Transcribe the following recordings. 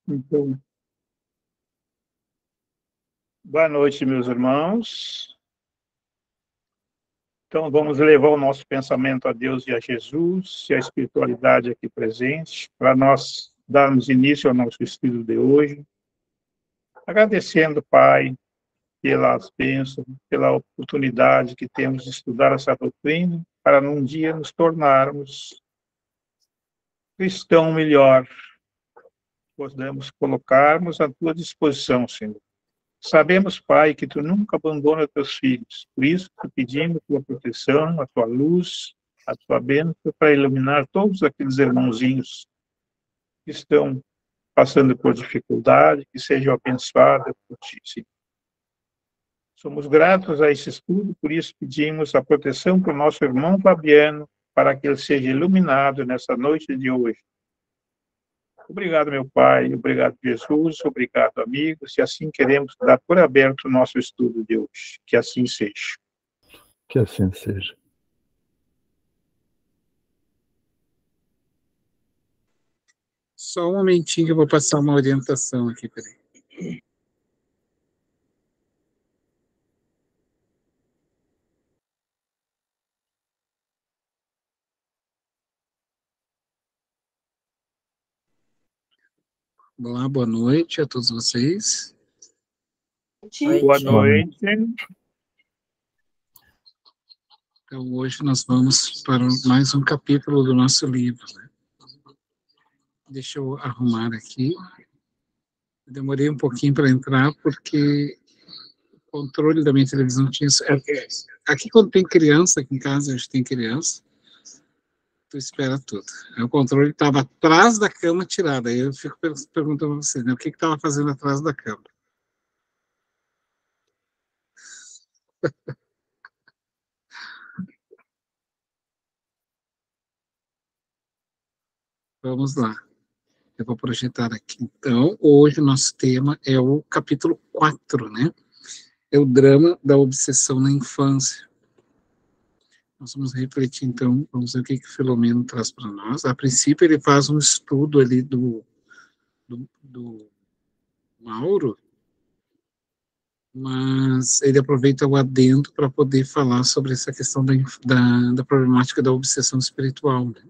Então, boa noite, meus irmãos. Então, vamos levar o nosso pensamento a Deus e a Jesus e a espiritualidade aqui presente, para nós darmos início ao nosso estudo de hoje, agradecendo, Pai, pelas bênçãos, pela oportunidade que temos de estudar essa doutrina, para num dia nos tornarmos cristão melhor, podemos colocarmos à tua disposição, Senhor. Sabemos, Pai, que tu nunca abandona teus filhos, por isso te pedimos a tua proteção, a tua luz, a tua bênção para iluminar todos aqueles irmãozinhos que estão passando por dificuldade, que sejam abençoados por ti, Senhor. Somos gratos a esse estudo, por isso pedimos a proteção para o nosso irmão Fabiano, para que ele seja iluminado nessa noite de hoje. Obrigado, meu Pai, obrigado, Jesus, obrigado, amigos, e assim queremos dar por aberto o nosso estudo de hoje. Que assim seja. Que assim seja. Só um momentinho que eu vou passar uma orientação aqui, peraí. Olá, boa noite a todos vocês. Boa noite. Então, hoje nós vamos para mais um capítulo do nosso livro, né? Deixa eu arrumar aqui. Eu demorei um pouquinho para entrar, porque o controle da minha televisão tinha... Aqui, quando tem criança, aqui em casa a gente tem criança, tu espera tudo. Aí o controle estava atrás da cama tirado. Aí eu fico perguntando a você, né, o que estava fazendo atrás da cama? Vamos lá. Eu vou projetar aqui. Então, hoje o nosso tema é o capítulo 4, né? É o drama da obsessão na infância. Nós vamos refletir, então, vamos ver o que Filomeno traz para nós. A princípio, ele faz um estudo ali do Mauro, mas ele aproveita o adendo para poder falar sobre essa questão da problemática da obsessão espiritual, né?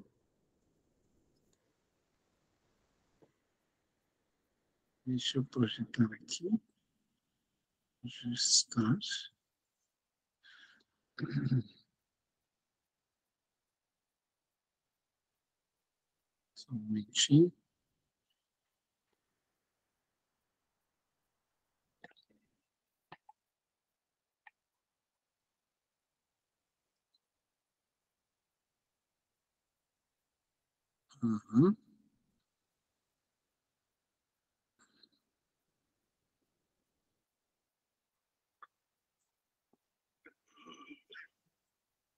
Deixa eu projetar aqui. Ajustar. Só um momentinho. Uhum.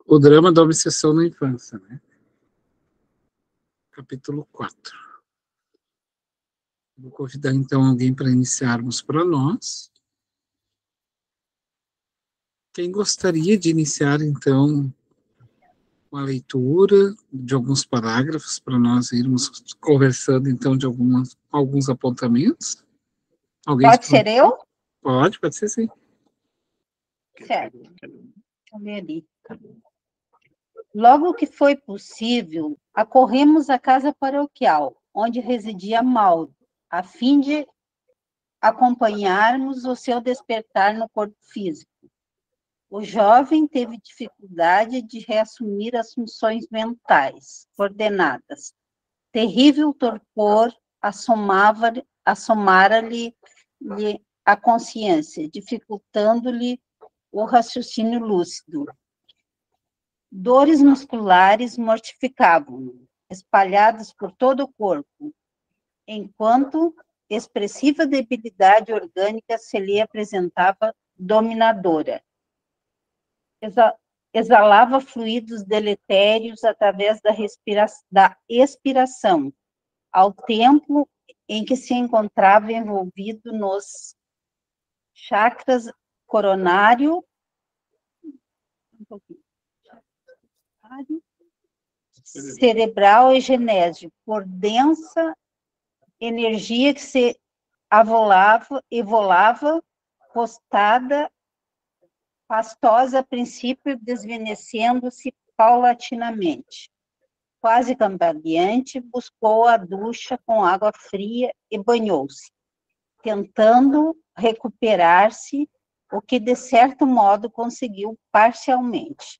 O drama da obsessão na infância, né? Capítulo 4. Vou convidar, então, alguém para iniciarmos para nós. Quem gostaria de iniciar, então, uma leitura de alguns parágrafos para nós irmos conversando, então, de alguns apontamentos? Alguém Pode ser eu? Pode ser sim. Certo. Deixa eu ler ali. Logo que foi possível, acorremos à casa paroquial, onde residia Mauro, a fim de acompanharmos o seu despertar no corpo físico. O jovem teve dificuldade de reassumir as funções mentais coordenadas. Terrível torpor assomara-lhe a consciência, dificultando-lhe o raciocínio lúcido. Dores musculares mortificavam-no, espalhadas por todo o corpo, enquanto expressiva debilidade orgânica se lhe apresentava dominadora. Exalava fluidos deletérios através da expiração, ao tempo em que se encontrava envolvido nos chakras coronário, cerebral e genésio, por densa energia que se evolava, postada, pastosa a princípio, desvanecendo-se paulatinamente. Quase cambaleante, buscou a ducha com água fria e banhou-se, tentando recuperar-se, o que de certo modo conseguiu parcialmente.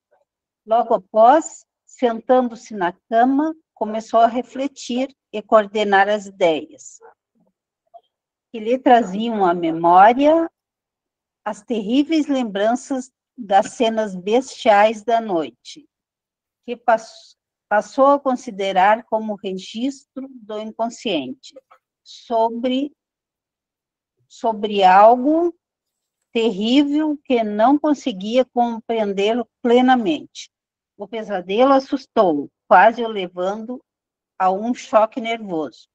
Logo após, sentando-se na cama, começou a refletir e coordenar as ideias que lhe traziam à memória as terríveis lembranças das cenas bestiais da noite, que passou a considerar como registro do inconsciente sobre algo terrível que não conseguia compreender plenamente. O pesadelo assustou-o, quase o levando a um choque nervoso,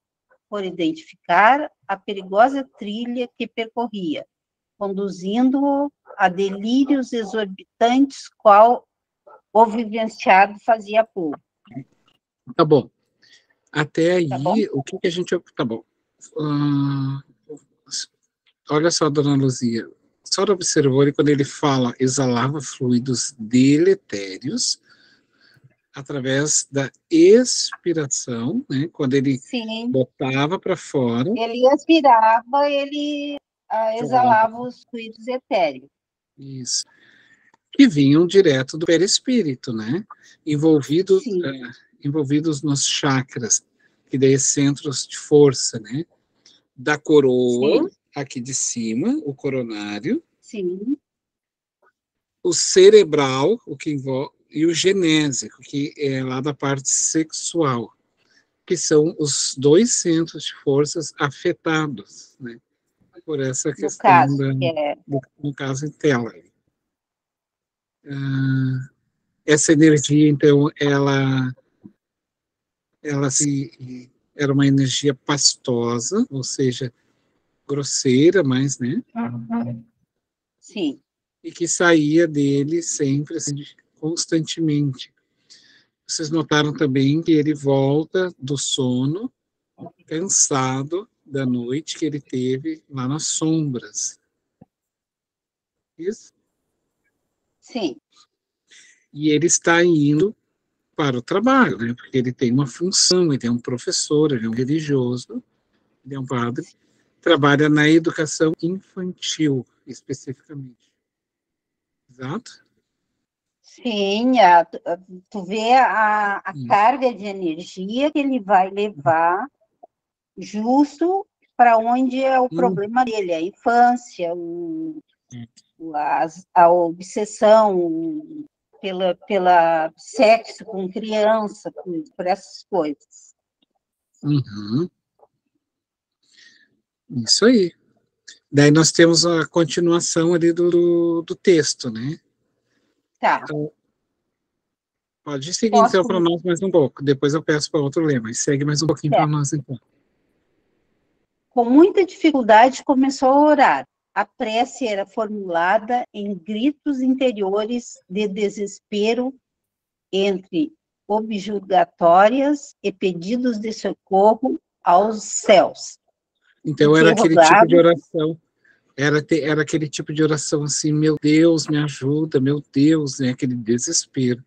por identificar a perigosa trilha que percorria, conduzindo-o a delírios exorbitantes, qual o vivenciado fazia pouco. Tá bom. Até aí, Tá bom? o que a gente... Tá bom. Olha só, dona Luzia, a senhora observou ele quando ele fala exalava fluidos deletérios através da expiração, né? Quando ele Sim, botava para fora, ele aspirava, ele exalava os fluidos etéreos. isso, que vinham direto do perispírito, né? Envolvidos nos chakras, que daí é centros de força, né? Da coroa, Sim. aqui de cima, o coronário, Sim, o cerebral, o que envolve, e o genésico, que é lá da parte sexual, que são os dois centros de forças afetados, né, por essa questão no caso em tela. Essa energia, então, ela era uma energia pastosa, ou seja, grosseira, mas, né, sim, e que saía dele sempre, assim, constantemente. Vocês notaram também que ele volta do sono, cansado da noite que ele teve lá nas sombras. Isso? sim, E ele está indo para o trabalho, né? Porque ele tem uma função, ele é um professor, ele é um religioso, ele é um padre, trabalha na educação infantil, especificamente. Exato? sim. Tu vê a carga de energia que ele vai levar justo para onde é o problema dele, a infância, a obsessão pela sexo com criança, por essas coisas. Uhum. Isso aí. Daí nós temos a continuação ali do texto, né? Tá. Então, pode seguir, então, para nós mais um pouco. Depois eu peço para outro ler, mas segue mais um pouquinho para nós, então. Com muita dificuldade, começou a orar. A prece era formulada em gritos interiores de desespero, entre objurgatórias e pedidos de socorro aos céus. Então, era aquele tipo de oração, era aquele tipo de oração assim, meu Deus, me ajuda, meu Deus, né, aquele desespero.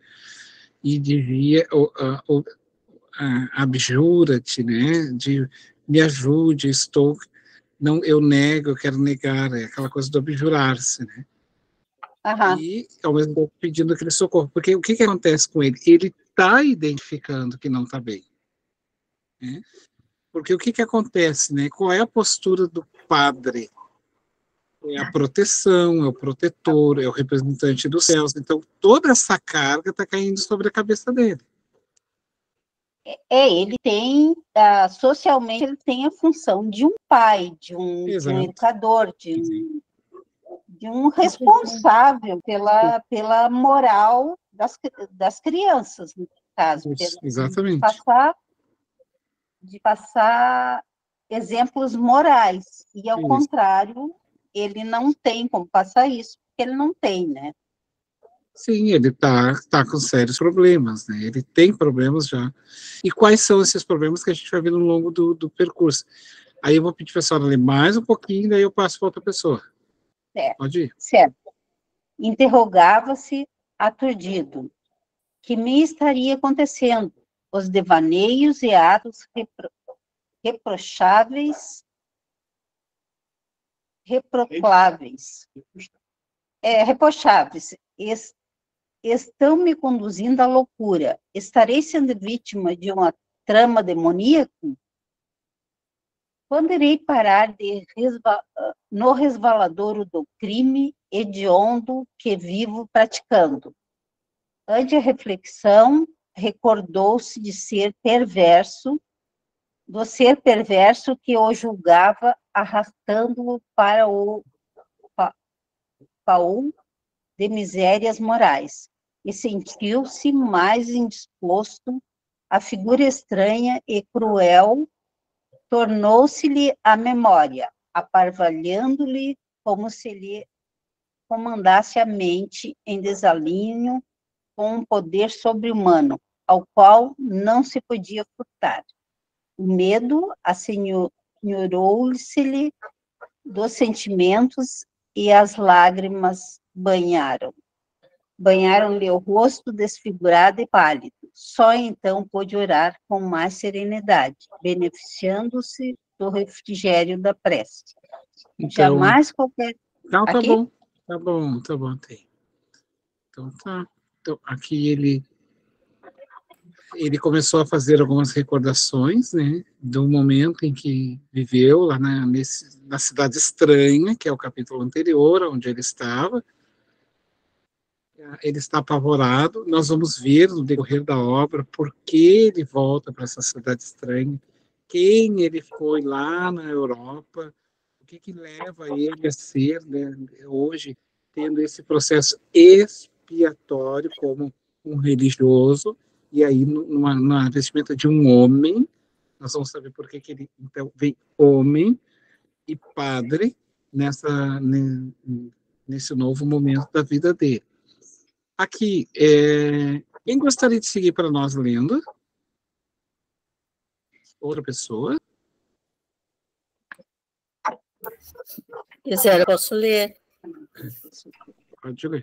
E devia, abjura-te, né, de me ajude, não, eu nego, eu quero negar, é aquela coisa do abjurar-se, né. E, ao mesmo tempo, pedindo aquele socorro. Porque o que acontece com ele? Ele está identificando que não está bem. Né? Porque o que acontece? Né? Qual é a postura do padre? É a proteção, é o protetor, é o representante dos céus. Então, toda essa carga está caindo sobre a cabeça dele. Ele tem, socialmente, ele tem a função de um pai, de um educador, de um responsável pela moral das crianças, no caso. Exatamente. De passar exemplos morais. E, ao contrário, ele não tem como passar isso, porque ele não tem, né? Sim, ele tá com sérios problemas, né? Ele tem problemas já. E quais são esses problemas que a gente vai ver no longo do percurso? Aí eu vou pedir para a senhora ler mais um pouquinho, daí eu passo para outra pessoa. Certo. Pode ir. Certo. Interrogava-se aturdido. Que me estaria acontecendo? Os devaneios e atos reprocháveis, reprocháveis, estão me conduzindo à loucura. Estarei sendo vítima de uma trama demoníaca? Quando irei parar no resvaladouro do crime hediondo que vivo praticando? Ante a reflexão, recordou-se do ser perverso que o julgava, arrastando-o para o baú de misérias morais, e sentiu-se mais indisposto. A figura estranha e cruel tornou-se-lhe a memória, aparvalhando-lhe como se lhe comandasse a mente em desalinho com um poder sobre-humano, ao qual não se podia furtar. O medo assenhorou-se-lhe dos sentimentos e as lágrimas banharam-lhe o rosto desfigurado e pálido. Só então pôde orar com mais serenidade, beneficiando-se do refrigério da prece. Então, Jamais qualquer... não, tá Aqui? bom, tem. Então tá. Então, aqui ele começou a fazer algumas recordações, né, do momento em que viveu lá na cidade estranha, que é o capítulo anterior, onde ele estava. Ele está apavorado. Nós vamos ver no decorrer da obra por que ele volta para essa cidade estranha, quem ele foi lá na Europa, o que leva ele a ser, né, hoje, tendo esse processo expiatório como um religioso, e aí na vestimenta de um homem. Nós vamos saber por que ele, então, vem homem e padre nesse novo momento da vida dele. Aqui, quem gostaria de seguir para nós lendo? Outra pessoa? Quiser, eu posso ler. Pode ler.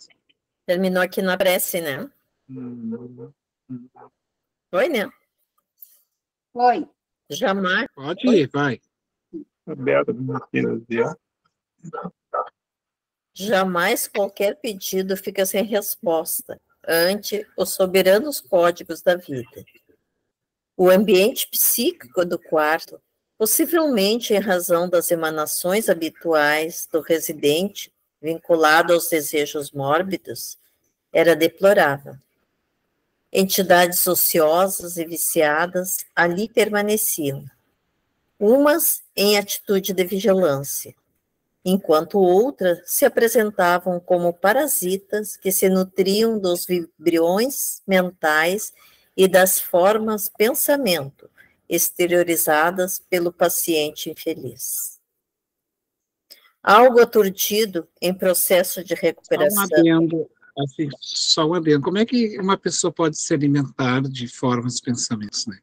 Terminou aqui na prece, né? Foi, né? Foi. Jamais. Pode ir, vai. Jamais qualquer pedido fica sem resposta ante os soberanos códigos da vida. O ambiente psíquico do quarto, possivelmente em razão das emanações habituais do residente vinculado aos desejos mórbidos, era deplorável. Entidades ociosas e viciadas ali permaneciam, umas em atitude de vigilância, enquanto outras se apresentavam como parasitas que se nutriam dos vibriões mentais e das formas pensamento exteriorizadas pelo paciente infeliz. Algo aturdido em processo de recuperação. Só um adendo. Como é que uma pessoa pode se alimentar de formas de pensamentos, né?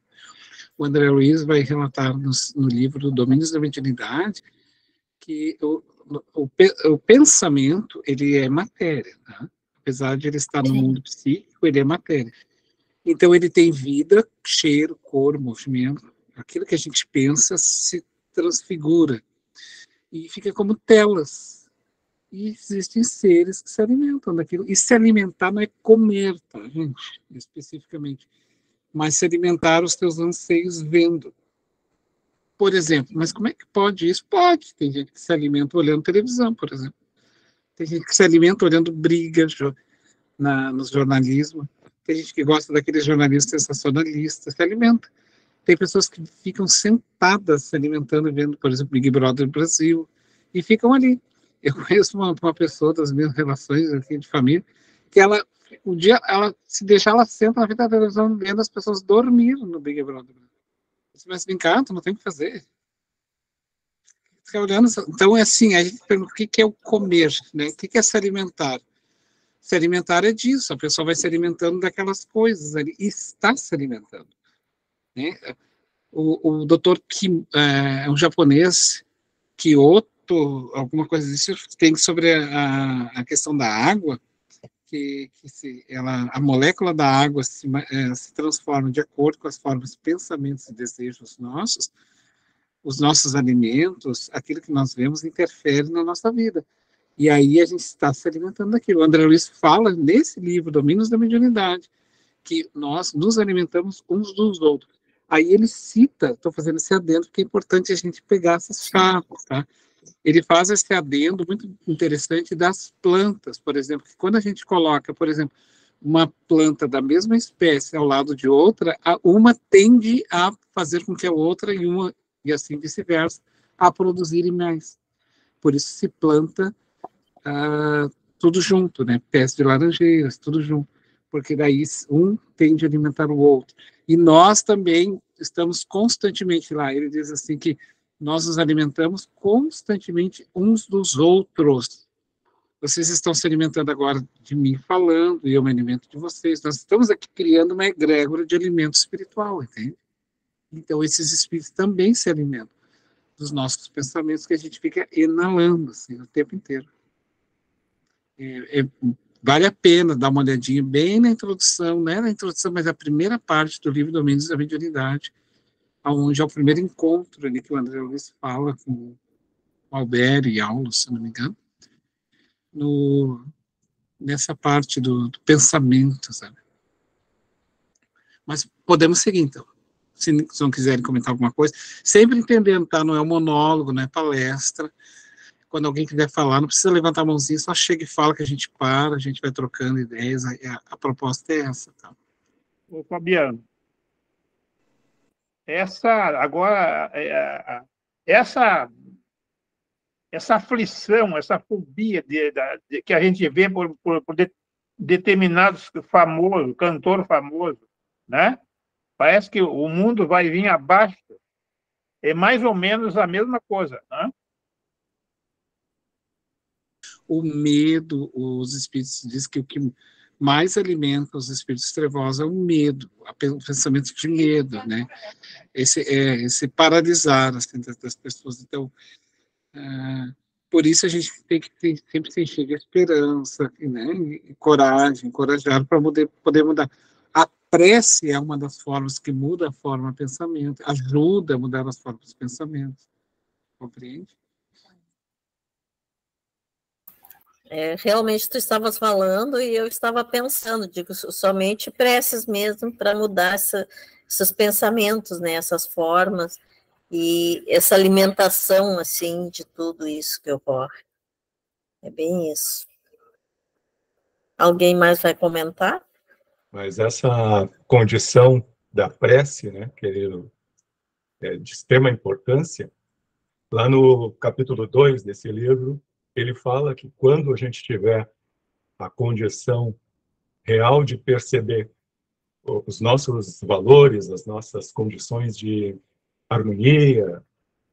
O André Luiz vai relatar no livro Domínios da Mediunidade que o pensamento, ele é matéria, tá? Apesar de ele estar no mundo psíquico, ele é matéria. Então, ele tem vida, cheiro, cor, movimento. Aquilo que a gente pensa se transfigura e fica como telas. E existem seres que se alimentam daquilo. E se alimentar não é comer, tá, gente? Especificamente. Mas se alimentar os teus anseios vendo. Por exemplo, mas como é que pode isso? Pode. Tem gente que se alimenta olhando televisão, por exemplo. Tem gente que se alimenta olhando brigas no jornalismo. Tem gente que gosta daqueles jornalistas sensacionalistas, se alimenta. Tem pessoas que ficam sentadas se alimentando, vendo, por exemplo, Big Brother Brasil, e ficam ali. Eu conheço uma pessoa das minhas relações aqui de família, que um dia, se deixar, ela senta na frente da televisão vendo as pessoas dormir no Big Brother. Você vai se brincar, tu não tem o que fazer. Fica olhando, então é assim, a gente pergunta o que é o comer, né? O que é se alimentar? Se alimentar é disso, a pessoa vai se alimentando daquelas coisas ali, e está se alimentando. Né? O doutor Kim, é um japonês, Kyoto, alguma coisa disso, tem sobre a questão da água, que a molécula da água se transforma de acordo com as formas, pensamentos e desejos nossos, os nossos alimentos, aquilo que nós vemos interfere na nossa vida. E aí a gente está se alimentando daquilo. O André Luiz fala nesse livro, Domínios da Mediunidade, que nós nos alimentamos uns dos outros. Aí ele cita, estou fazendo esse adendo, porque é importante a gente pegar essas chaves, tá? Ele faz esse adendo muito interessante das plantas, por exemplo, que quando a gente coloca, por exemplo, uma planta da mesma espécie ao lado de outra, uma tende a fazer com que a outra, e assim vice-versa, a produzirem mais. Por isso se planta tudo junto, né? Pés de laranjeiras, tudo junto, porque daí um tende a alimentar o outro. E nós também estamos constantemente lá. Ele diz assim que nós nos alimentamos constantemente uns dos outros. Vocês estão se alimentando agora de mim falando, e eu me alimento de vocês. Nós estamos aqui criando uma egrégora de alimento espiritual, entende? Então, esses espíritos também se alimentam dos nossos pensamentos que a gente fica inalando, assim, o tempo inteiro. Vale a pena dar uma olhadinha bem na introdução, não é na introdução, mas a primeira parte do livro Domínios da Mediunidade, onde é o primeiro encontro ali que o André Luiz fala com o Albert e Aulo, se não me engano, nessa parte do pensamento, sabe? Mas podemos seguir, então. Se não quiserem comentar alguma coisa, sempre entendendo, tá? Não é um monólogo, não é palestra. Quando alguém quiser falar, não precisa levantar a mãozinha, só chega e fala que a gente para, a gente vai trocando ideias, a proposta é essa, tá? Ô, Fabiano, essa aflição, essa fobia que a gente vê por determinados cantor famoso, né? Parece que o mundo vai vir abaixo. É mais ou menos a mesma coisa, né? O medo, os espíritos dizem que o que mais alimenta os espíritos trevosos é o medo, o pensamento de medo, né? Esse paralisar assim, das pessoas. Então, por isso a gente tem que sempre se encher de esperança, né? E coragem, encorajar para poder mudar. A prece é uma das formas que muda a forma de pensamento, ajuda a mudar as formas de pensamento. Compreende? Realmente tu estavas falando e eu estava pensando, digo, somente preces mesmo para mudar esses pensamentos, né, essas formas e essa alimentação, assim, de tudo isso que ocorre. É bem isso. Alguém mais vai comentar? Mas essa condição da prece, né, querido, é de extrema importância. Lá no capítulo 2 desse livro, ele fala que quando a gente tiver a condição real de perceber os nossos valores, as nossas condições de harmonia,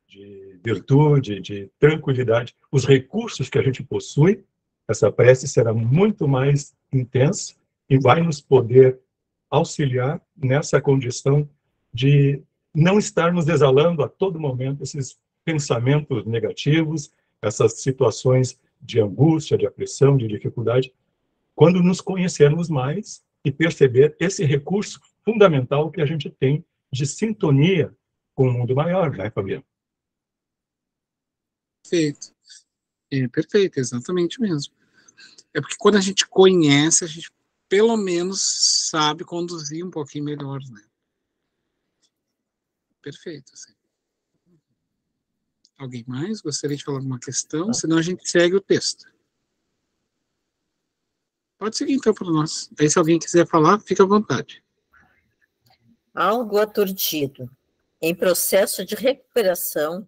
de virtude, de tranquilidade, os recursos que a gente possui, essa prece será muito mais intensa e vai nos poder auxiliar nessa condição de não estarmos exalando a todo momento esses pensamentos negativos, essas situações de angústia, de aflição, de dificuldade, quando nos conhecermos mais e perceber esse recurso fundamental que a gente tem de sintonia com o mundo maior, né, Fabiano? Perfeito. Perfeito, exatamente mesmo. É porque quando a gente conhece, a gente pelo menos sabe conduzir um pouquinho melhor, né? Perfeito, sim. Alguém mais gostaria de falar alguma questão? Senão a gente segue o texto. Pode seguir então para nós. Aí se alguém quiser falar, fica à vontade. Algo aturdido, em processo de recuperação,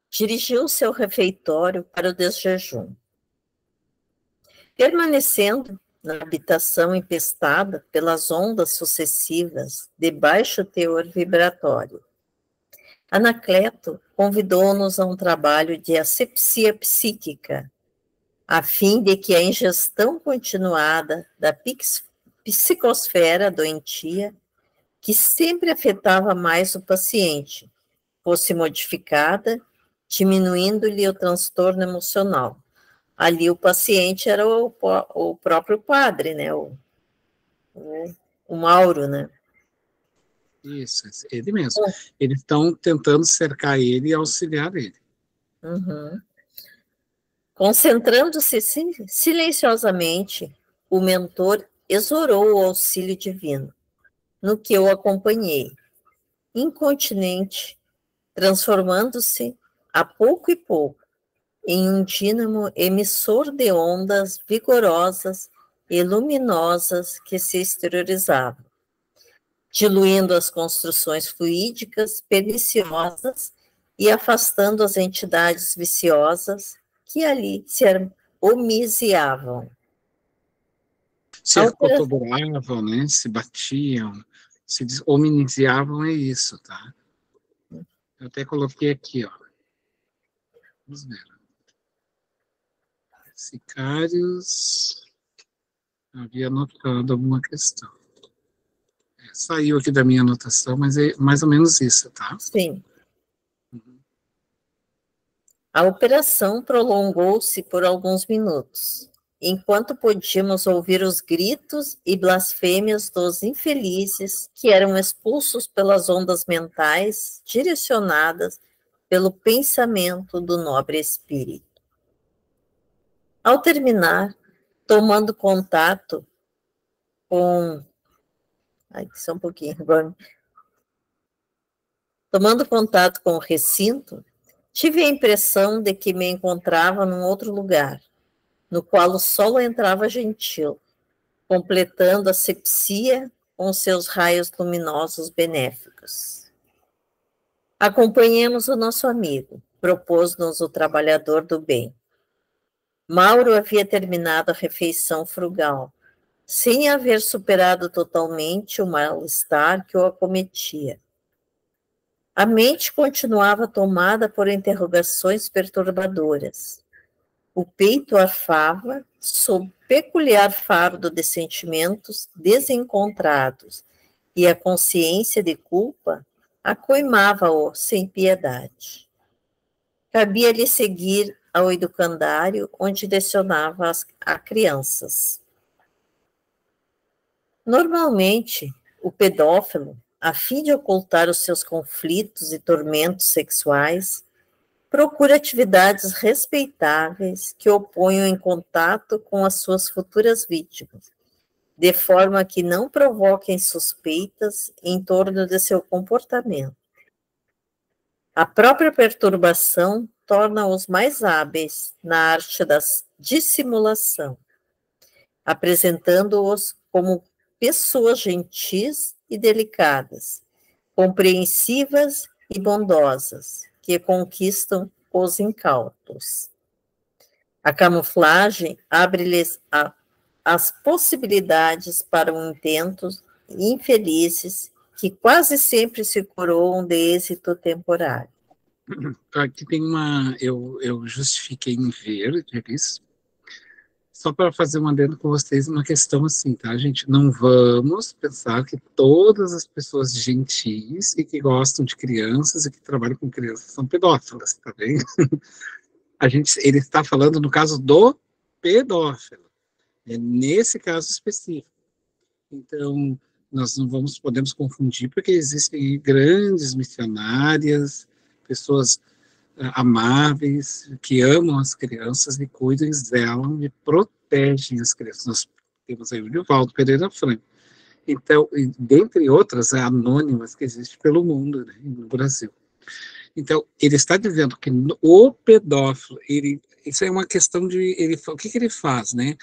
dirigiu seu refeitório para o desjejum. Permanecendo na habitação empestada pelas ondas sucessivas de baixo teor vibratório, Anacleto convidou-nos a um trabalho de asepsia psíquica, a fim de que a ingestão continuada da psicosfera doentia, que sempre afetava mais o paciente, fosse modificada, diminuindo-lhe o transtorno emocional. Ali o paciente era o próprio padre, né? O Mauro, né? Isso, ele mesmo. Eles estão tentando cercar ele e auxiliar ele. Uhum. Concentrando-se silenciosamente, o mentor exorou o auxílio divino, no que eu acompanhei, incontinente, transformando-se, a pouco e pouco, em um dínamo emissor de ondas vigorosas e luminosas que se exteriorizavam, diluindo as construções fluídicas perniciosas e afastando as entidades viciosas que ali se homiziavam. Se acotobravam, né? Se batiam, se hominiziavam, é isso, tá? Eu até coloquei aqui, ó. Vamos ver. Sicários. Havia anotado alguma questão. Saiu aqui da minha anotação, mas é mais ou menos isso, tá? Sim. A operação prolongou-se por alguns minutos, enquanto podíamos ouvir os gritos e blasfêmias dos infelizes que eram expulsos pelas ondas mentais direcionadas pelo pensamento do nobre espírito. Ao terminar, tomando contato com... só um pouquinho, agora. Tomando contato com o recinto, tive a impressão de que me encontrava num outro lugar, no qual o sol entrava gentil, completando a sepsia com seus raios luminosos benéficos. Acompanhemos o nosso amigo, propôs-nos o trabalhador do bem. Mauro havia terminado a refeição frugal, sem haver superado totalmente o mal-estar que o acometia. A mente continuava tomada por interrogações perturbadoras. O peito arfava sob peculiar fardo de sentimentos desencontrados, e a consciência de culpa acoimava-o sem piedade. Cabia-lhe seguir ao educandário, onde lecionava a crianças. Normalmente, o pedófilo, a fim de ocultar os seus conflitos e tormentos sexuais, procura atividades respeitáveis que o ponham em contato com as suas futuras vítimas, de forma que não provoquem suspeitas em torno de seu comportamento. A própria perturbação torna-os mais hábeis na arte da dissimulação, apresentando-os como pessoas gentis e delicadas, compreensivas e bondosas, que conquistam os incautos. A camuflagem abre-lhes as possibilidades para intentos infelizes que quase sempre se coroam de êxito temporário. Aqui tem eu justifiquei em ver, isso. Só para fazer um adendo com vocês, uma questão assim, tá, gente? Não vamos pensar que todas as pessoas gentis e que gostam de crianças e que trabalham com crianças são pedófilas, tá bem? Ele está falando no caso do pedófilo, é nesse caso específico. Então, nós não podemos confundir, porque existem grandes missionárias, pessoas amáveis, que amam as crianças e cuidam, zelam e protegem as crianças. Nós temos aí o Divaldo Pereira Franco. Então, dentre outras anônimas que existem pelo mundo, né, no Brasil. Então, ele está dizendo que o pedófilo, isso é uma questão de... o que ele faz, né?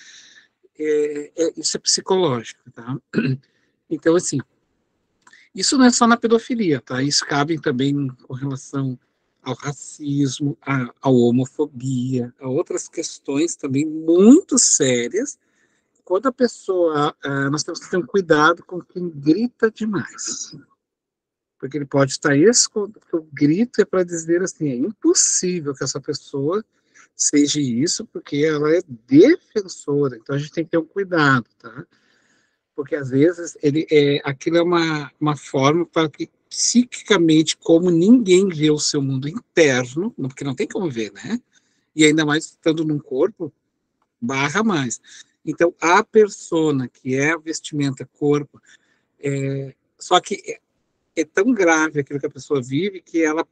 Isso é psicológico, tá? Então, assim, isso não é só na pedofilia, tá? Isso cabe também com relação ao racismo, à homofobia, a outras questões também muito sérias. Quando a pessoa... nós temos que ter um cuidado com quem grita demais. Porque ele pode estar escondendo, o grito é para dizer assim, é impossível que essa pessoa seja isso, porque ela é defensora, então a gente tem que ter um cuidado, tá? Porque às vezes aquilo é uma forma para que psiquicamente, como ninguém vê o seu mundo interno, porque não tem como ver, né? E ainda mais estando num corpo, barra mais. Então, a persona, que é a vestimenta corpo, só que é tão grave aquilo que a pessoa vive que ela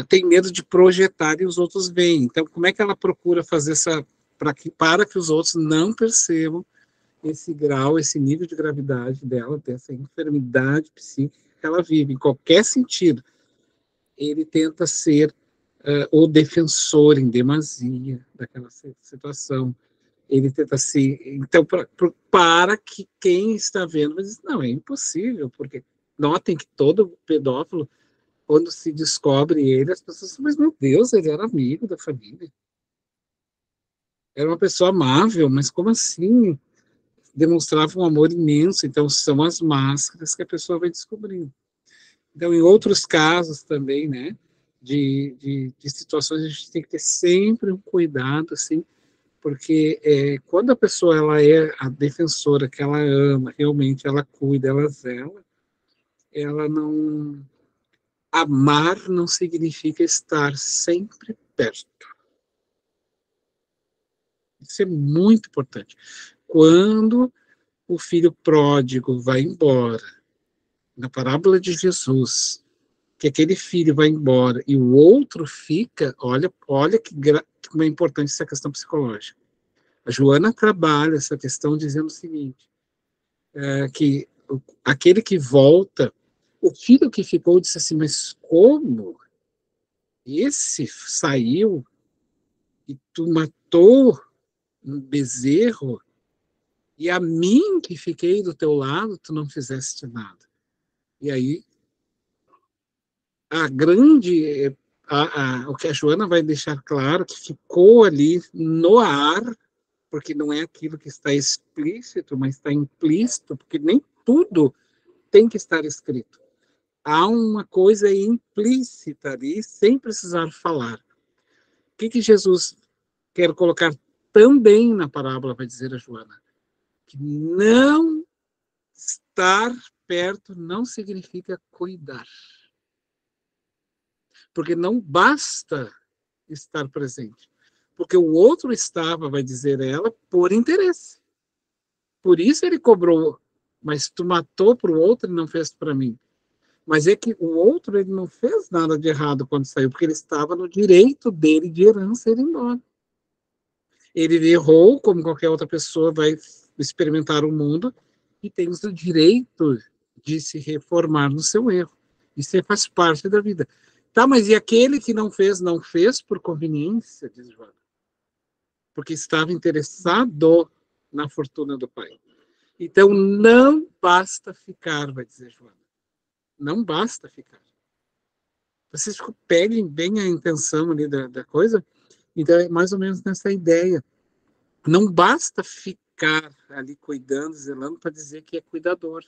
tem medo de projetar e os outros veem. Então, como é que ela procura fazer para que os outros não percebam esse grau, esse nível de gravidade dela, dessa enfermidade psíquica que ela vive, em qualquer sentido. Ele tenta ser o defensor em demasia daquela situação. Ele tenta ser... Então, para que quem está vendo, mas não, é impossível, porque notem que todo pedófilo, quando se descobre ele, as pessoas dizem, mas meu Deus, ele era amigo da família. Era uma pessoa amável, mas como assim? Demonstrava um amor imenso. Então, são as máscaras que a pessoa vai descobrindo. Então, em outros casos também, né, de situações, a gente tem que ter sempre um cuidado, assim, porque quando a pessoa ela é a defensora, que ela ama, realmente ela cuida, ela zela, ela não... Amar não significa estar sempre perto. Isso é muito importante. Quando o filho pródigo vai embora, na parábola de Jesus, que aquele filho vai embora e o outro fica, olha como é importante essa questão psicológica. A Joana trabalha essa questão dizendo o seguinte, que aquele que volta, o filho que ficou disse assim, mas como? Esse saiu e tu matou um bezerro e a mim que fiquei do teu lado, tu não fizeste nada. E aí, o que a Joana vai deixar claro, que ficou ali no ar, porque não é aquilo que está explícito, mas está implícito, porque nem tudo tem que estar escrito. Há uma coisa implícita ali, sem precisar falar. O que Jesus quer colocar também na parábola, vai dizer a Joana? Que não estar perto não significa cuidar. Porque não basta estar presente. Porque o outro estava, vai dizer ela, por interesse. Por isso ele cobrou. Mas tu matou para o outro e não fez para mim. Mas é que o outro ele não fez nada de errado quando saiu, porque ele estava no direito dele de herança ir embora. Ele errou, como qualquer outra pessoa vai experimentar o mundo, e tem o direito de se reformar no seu erro. Isso faz parte da vida. Tá, mas e aquele que não fez por conveniência, diz Joana, porque estava interessado na fortuna do pai. Então, não basta ficar, vai dizer Joana. Não basta ficar. Vocês peguem bem a intenção ali da coisa, então é mais ou menos nessa ideia. Não basta ficar ali cuidando, zelando, para dizer que é cuidador.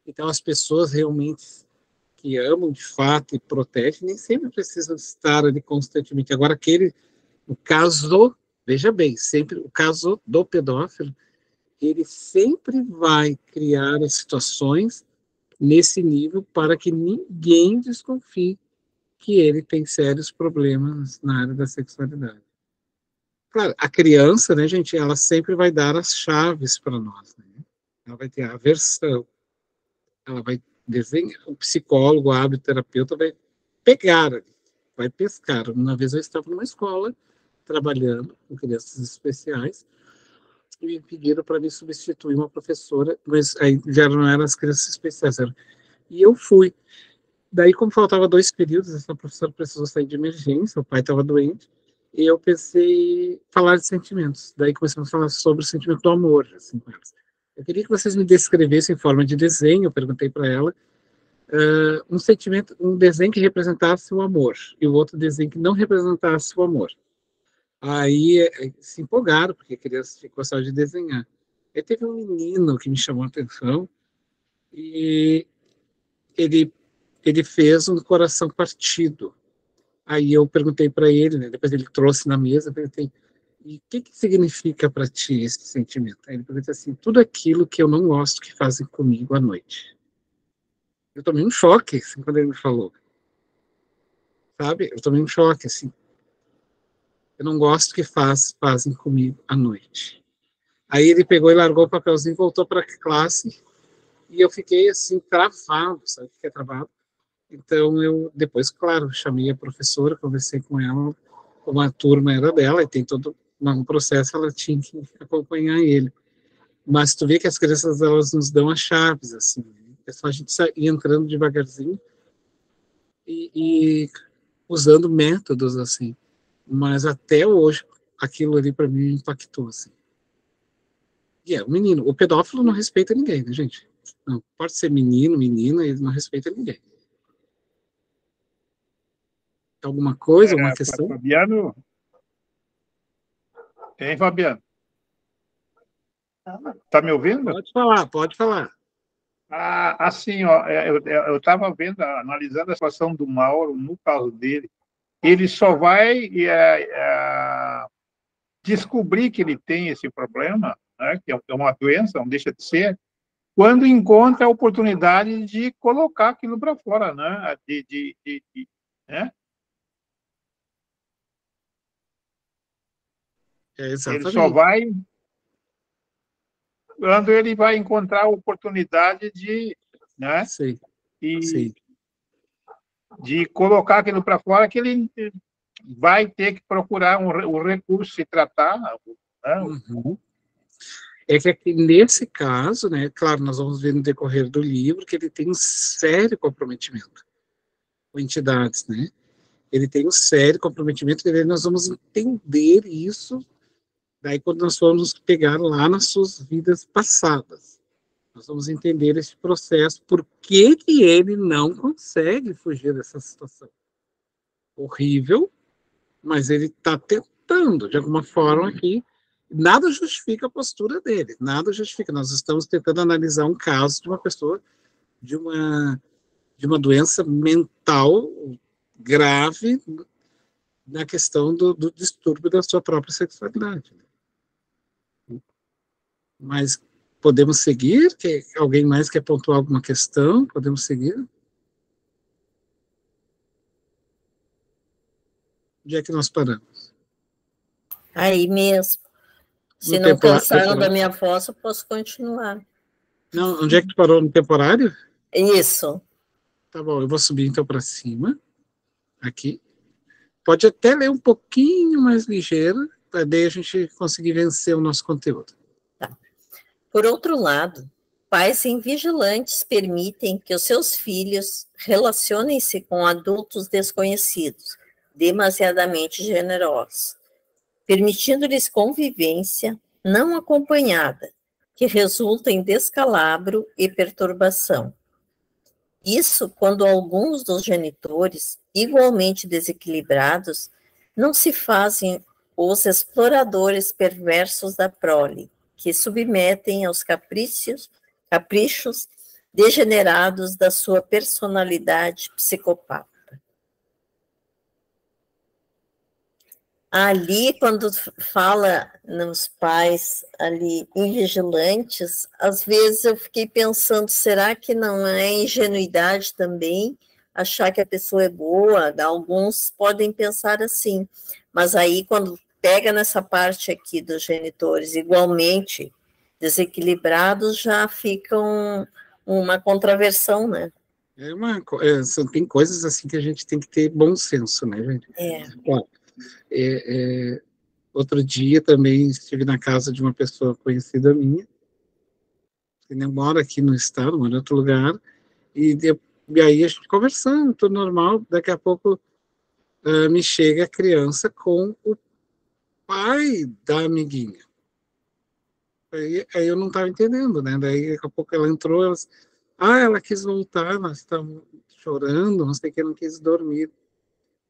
Então, as pessoas realmente que amam de fato e protegem, nem sempre precisam estar ali constantemente. Agora, o caso, veja bem, sempre o caso do pedófilo, ele sempre vai criar as situações nesse nível para que ninguém desconfie que ele tem sérios problemas na área da sexualidade. Claro, a criança, né, gente, ela sempre vai dar as chaves para nós, né? Ela vai ter a aversão, ela vai desenhar, o psicólogo, o terapeuta vai pegar, vai pescar. Uma vez eu estava numa escola trabalhando com crianças especiais e me pediram para me substituir uma professora, mas aí já não eram as crianças especiais, e eu fui. Daí, como faltava 2 períodos, essa professora precisou sair de emergência, o pai estava doente, e eu pensei em falar de sentimentos. Daí começamos a falar sobre o sentimento do amor, assim, com elas. Eu queria que vocês me descrevessem em forma de desenho, eu perguntei para ela, um sentimento, um desenho que representasse o amor, e o outro desenho que não representasse o amor. Aí se empolgaram, porque a criança gostava de desenhar. Aí teve um menino que me chamou a atenção, e ele fez um coração partido. Aí eu perguntei para ele, né, depois ele trouxe na mesa, eu perguntei, e o que significa para ti esse sentimento? Aí ele perguntou assim, tudo aquilo que eu não gosto que fazem comigo à noite. Eu tomei um choque, assim, quando ele me falou. Sabe? Eu tomei um choque, assim. Eu não gosto que fazem comigo à noite. Aí ele pegou e largou o papelzinho, voltou para a classe, e eu fiquei, assim, travado, sabe o que é travado? Então, eu, depois, claro, chamei a professora, conversei com ela, como a turma era dela, e tem todo um processo, ela tinha que acompanhar ele. Mas tu vê que as crianças, elas nos dão as chaves, assim, é só a gente ir entrando devagarzinho e usando métodos, assim. Mas até hoje, aquilo ali para mim impactou, assim. E é, o menino, o pedófilo não respeita ninguém, né, gente? Não, pode ser menino, menina, ele não respeita ninguém. Alguma coisa, alguma questão? Fabiano? Hein, Fabiano? Tá me ouvindo? Pode falar, pode falar. Assim, ó, eu estava vendo, analisando a situação do Mauro no caso dele. Ele só vai descobrir que ele tem esse problema, né, que é uma doença, não deixa de ser, quando encontra a oportunidade de colocar aquilo para fora, né? Né? Ele só Exatamente. vai quando ele vai encontrar a oportunidade de, né? Sim, E sim. de colocar aquilo para fora, que ele vai ter que procurar um recurso, se tratar, né? Uhum. É que aqui, nesse caso, né, claro, nós vamos ver no decorrer do livro que ele tem um sério comprometimento com entidades, né? Ele tem um sério comprometimento, e nós vamos entender isso daí quando nós formos pegar lá nas suas vidas passadas. Nós vamos entender esse processo, por que que ele não consegue fugir dessa situação horrível, mas ele está tentando, de alguma forma, aqui. Nada justifica a postura dele, nada justifica. Nós estamos tentando analisar um caso de uma pessoa de uma doença mental grave na questão do distúrbio da sua própria sexualidade. Mas podemos seguir? Alguém mais quer pontuar alguma questão? Podemos seguir? Onde é que nós paramos? Aí mesmo. Se No não cansaram temporário? da minha voz, eu posso continuar. Não, onde é que tu parou? No temporário? Isso. Tá bom, eu vou subir então para cima, aqui. Pode até ler um pouquinho mais ligeiro, para daí a gente conseguir vencer o nosso conteúdo. Tá. Por outro lado, pais invigilantes permitem que os seus filhos relacionem-se com adultos desconhecidos, demasiadamente generosos, permitindo-lhes convivência não acompanhada, que resulta em descalabro e perturbação. Isso quando alguns dos genitores, igualmente desequilibrados, não se fazem os exploradores perversos da prole, que submetem aos caprichos degenerados da sua personalidade psicopata. Ali, quando fala nos pais ali invigilantes, às vezes eu fiquei pensando, será que não é ingenuidade também achar que a pessoa é boa? Alguns podem pensar assim, mas aí quando pega nessa parte aqui dos genitores igualmente desequilibrados, já fica uma contraversão, né? Tem coisas assim que a gente tem que ter bom senso, né, gente? Claro. Outro dia também estive na casa de uma pessoa conhecida minha, que nem mora aqui no estado, mora em outro lugar, e aí a gente conversando, tudo normal, daqui a pouco me chega a criança com o pai da amiguinha. Aí eu não estava entendendo, né? Daí daqui a pouco ela entrou, ela quis voltar, nós estamos chorando, não sei o que, não quis dormir.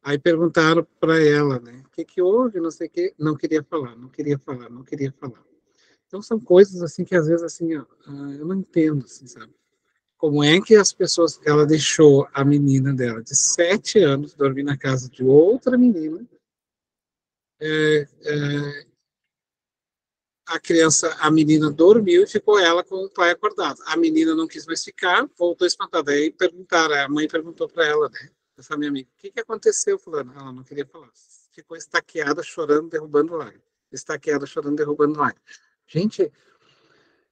Aí perguntaram para ela, né? O que houve, não sei o que, não queria falar, não queria falar, não queria falar. Então são coisas assim que às vezes assim, eu não entendo, assim, sabe? Como é que as pessoas... Ela deixou a menina dela, de 7 anos, dormir na casa de outra menina. A menina dormiu e ficou ela com o pai acordado. A menina não quis mais ficar, voltou espantada. Aí perguntaram, a mãe perguntou para ela, né, essa minha amiga, o que aconteceu, fulano? Ela não queria falar. Ficou estaqueada, chorando, derrubando lágrimas. Estaqueada, chorando, derrubando lágrimas. Gente,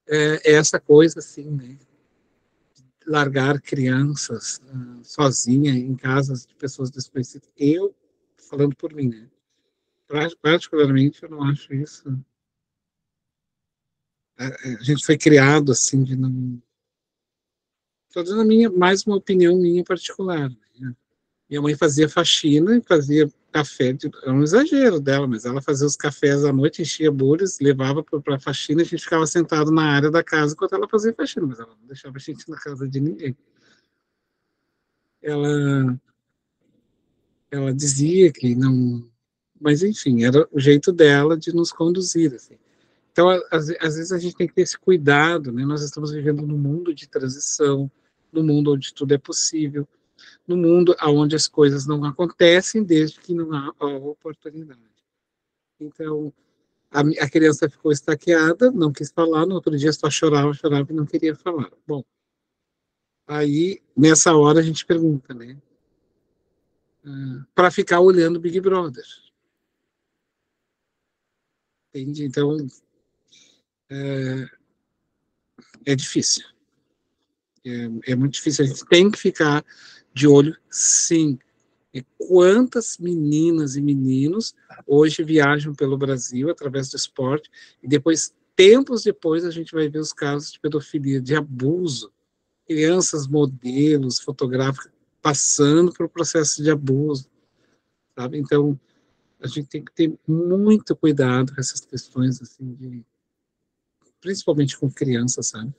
é essa coisa assim, né? Largar crianças sozinha em casas de pessoas desconhecidas. Eu, falando por mim, né? Particularmente, eu não acho isso. A gente foi criado assim de não. Estou dando mais uma opinião minha particular. Né? Minha mãe fazia faxina, fazia café, é um exagero dela, mas ela fazia os cafés à noite, enchia bolhas, levava para a faxina, a gente ficava sentado na área da casa enquanto ela fazia faxina, mas ela não deixava a gente na casa de ninguém. Ela dizia que não, mas enfim, era o jeito dela de nos conduzir, assim. Então, às vezes a gente tem que ter esse cuidado, né? Nós estamos vivendo num mundo de transição, num mundo onde tudo é possível, num mundo onde as coisas não acontecem desde que não há a oportunidade. Então, a criança ficou estaqueada, não quis falar, no outro dia só chorava e não queria falar. Bom, aí, nessa hora, a gente pergunta, né? Para ficar olhando Big Brother. Entende? Então, é difícil. É muito difícil. A gente tem que ficar de olho, sim. E quantas meninas e meninos hoje viajam pelo Brasil através do esporte e depois, tempos depois, a gente vai ver os casos de pedofilia, de abuso. Crianças, modelos, fotográficas, passando por processo de abuso, sabe? Então, a gente tem que ter muito cuidado com essas questões, assim, principalmente com crianças, sabe?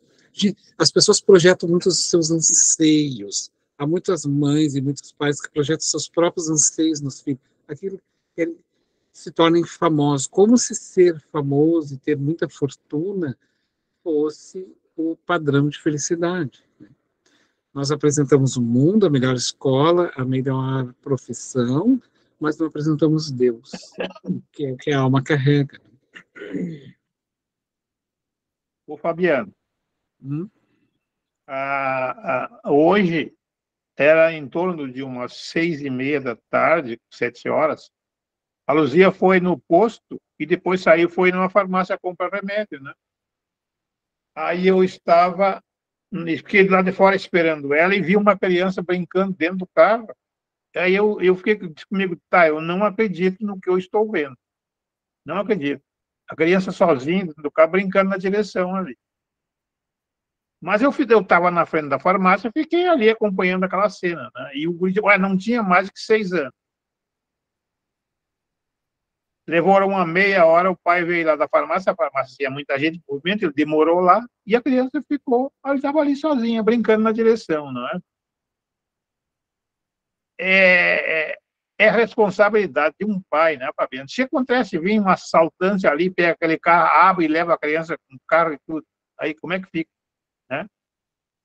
As pessoas projetam muito os seus anseios. Há muitas mães e muitos pais que projetam seus próprios anseios nos filhos. Aquilo que eles se tornem famosos. Como se ser famoso e ter muita fortuna fosse o padrão de felicidade. Né? Nós apresentamos o mundo, a melhor escola, a melhor profissão, mas não apresentamos Deus, que é o que a alma carrega. Ô, Fabiano, hoje era em torno de umas 6:30 da tarde, 7 horas. A Luzia foi no posto e depois saiu, foi numa farmácia comprar remédio, né? Aí eu fiquei lá de fora esperando ela e vi uma criança brincando dentro do carro. Aí eu fiquei comigo, tá, eu não acredito no que eu estou vendo. Não acredito. A criança sozinha dentro do carro brincando na direção ali. Mas eu estava na frente da farmácia, fiquei ali acompanhando aquela cena, né? E o guri não tinha mais que 6 anos. Levou uma meia hora, o pai veio lá da farmácia, a farmácia tinha muita gente, movimento, ele demorou lá, e a criança ficou, ela estava ali sozinha, brincando na direção, não é? É a responsabilidade de um pai, né, Fabiano? Se acontece vir um assaltante ali, pega aquele carro, abre e leva a criança com o carro e tudo, aí como é que fica, né?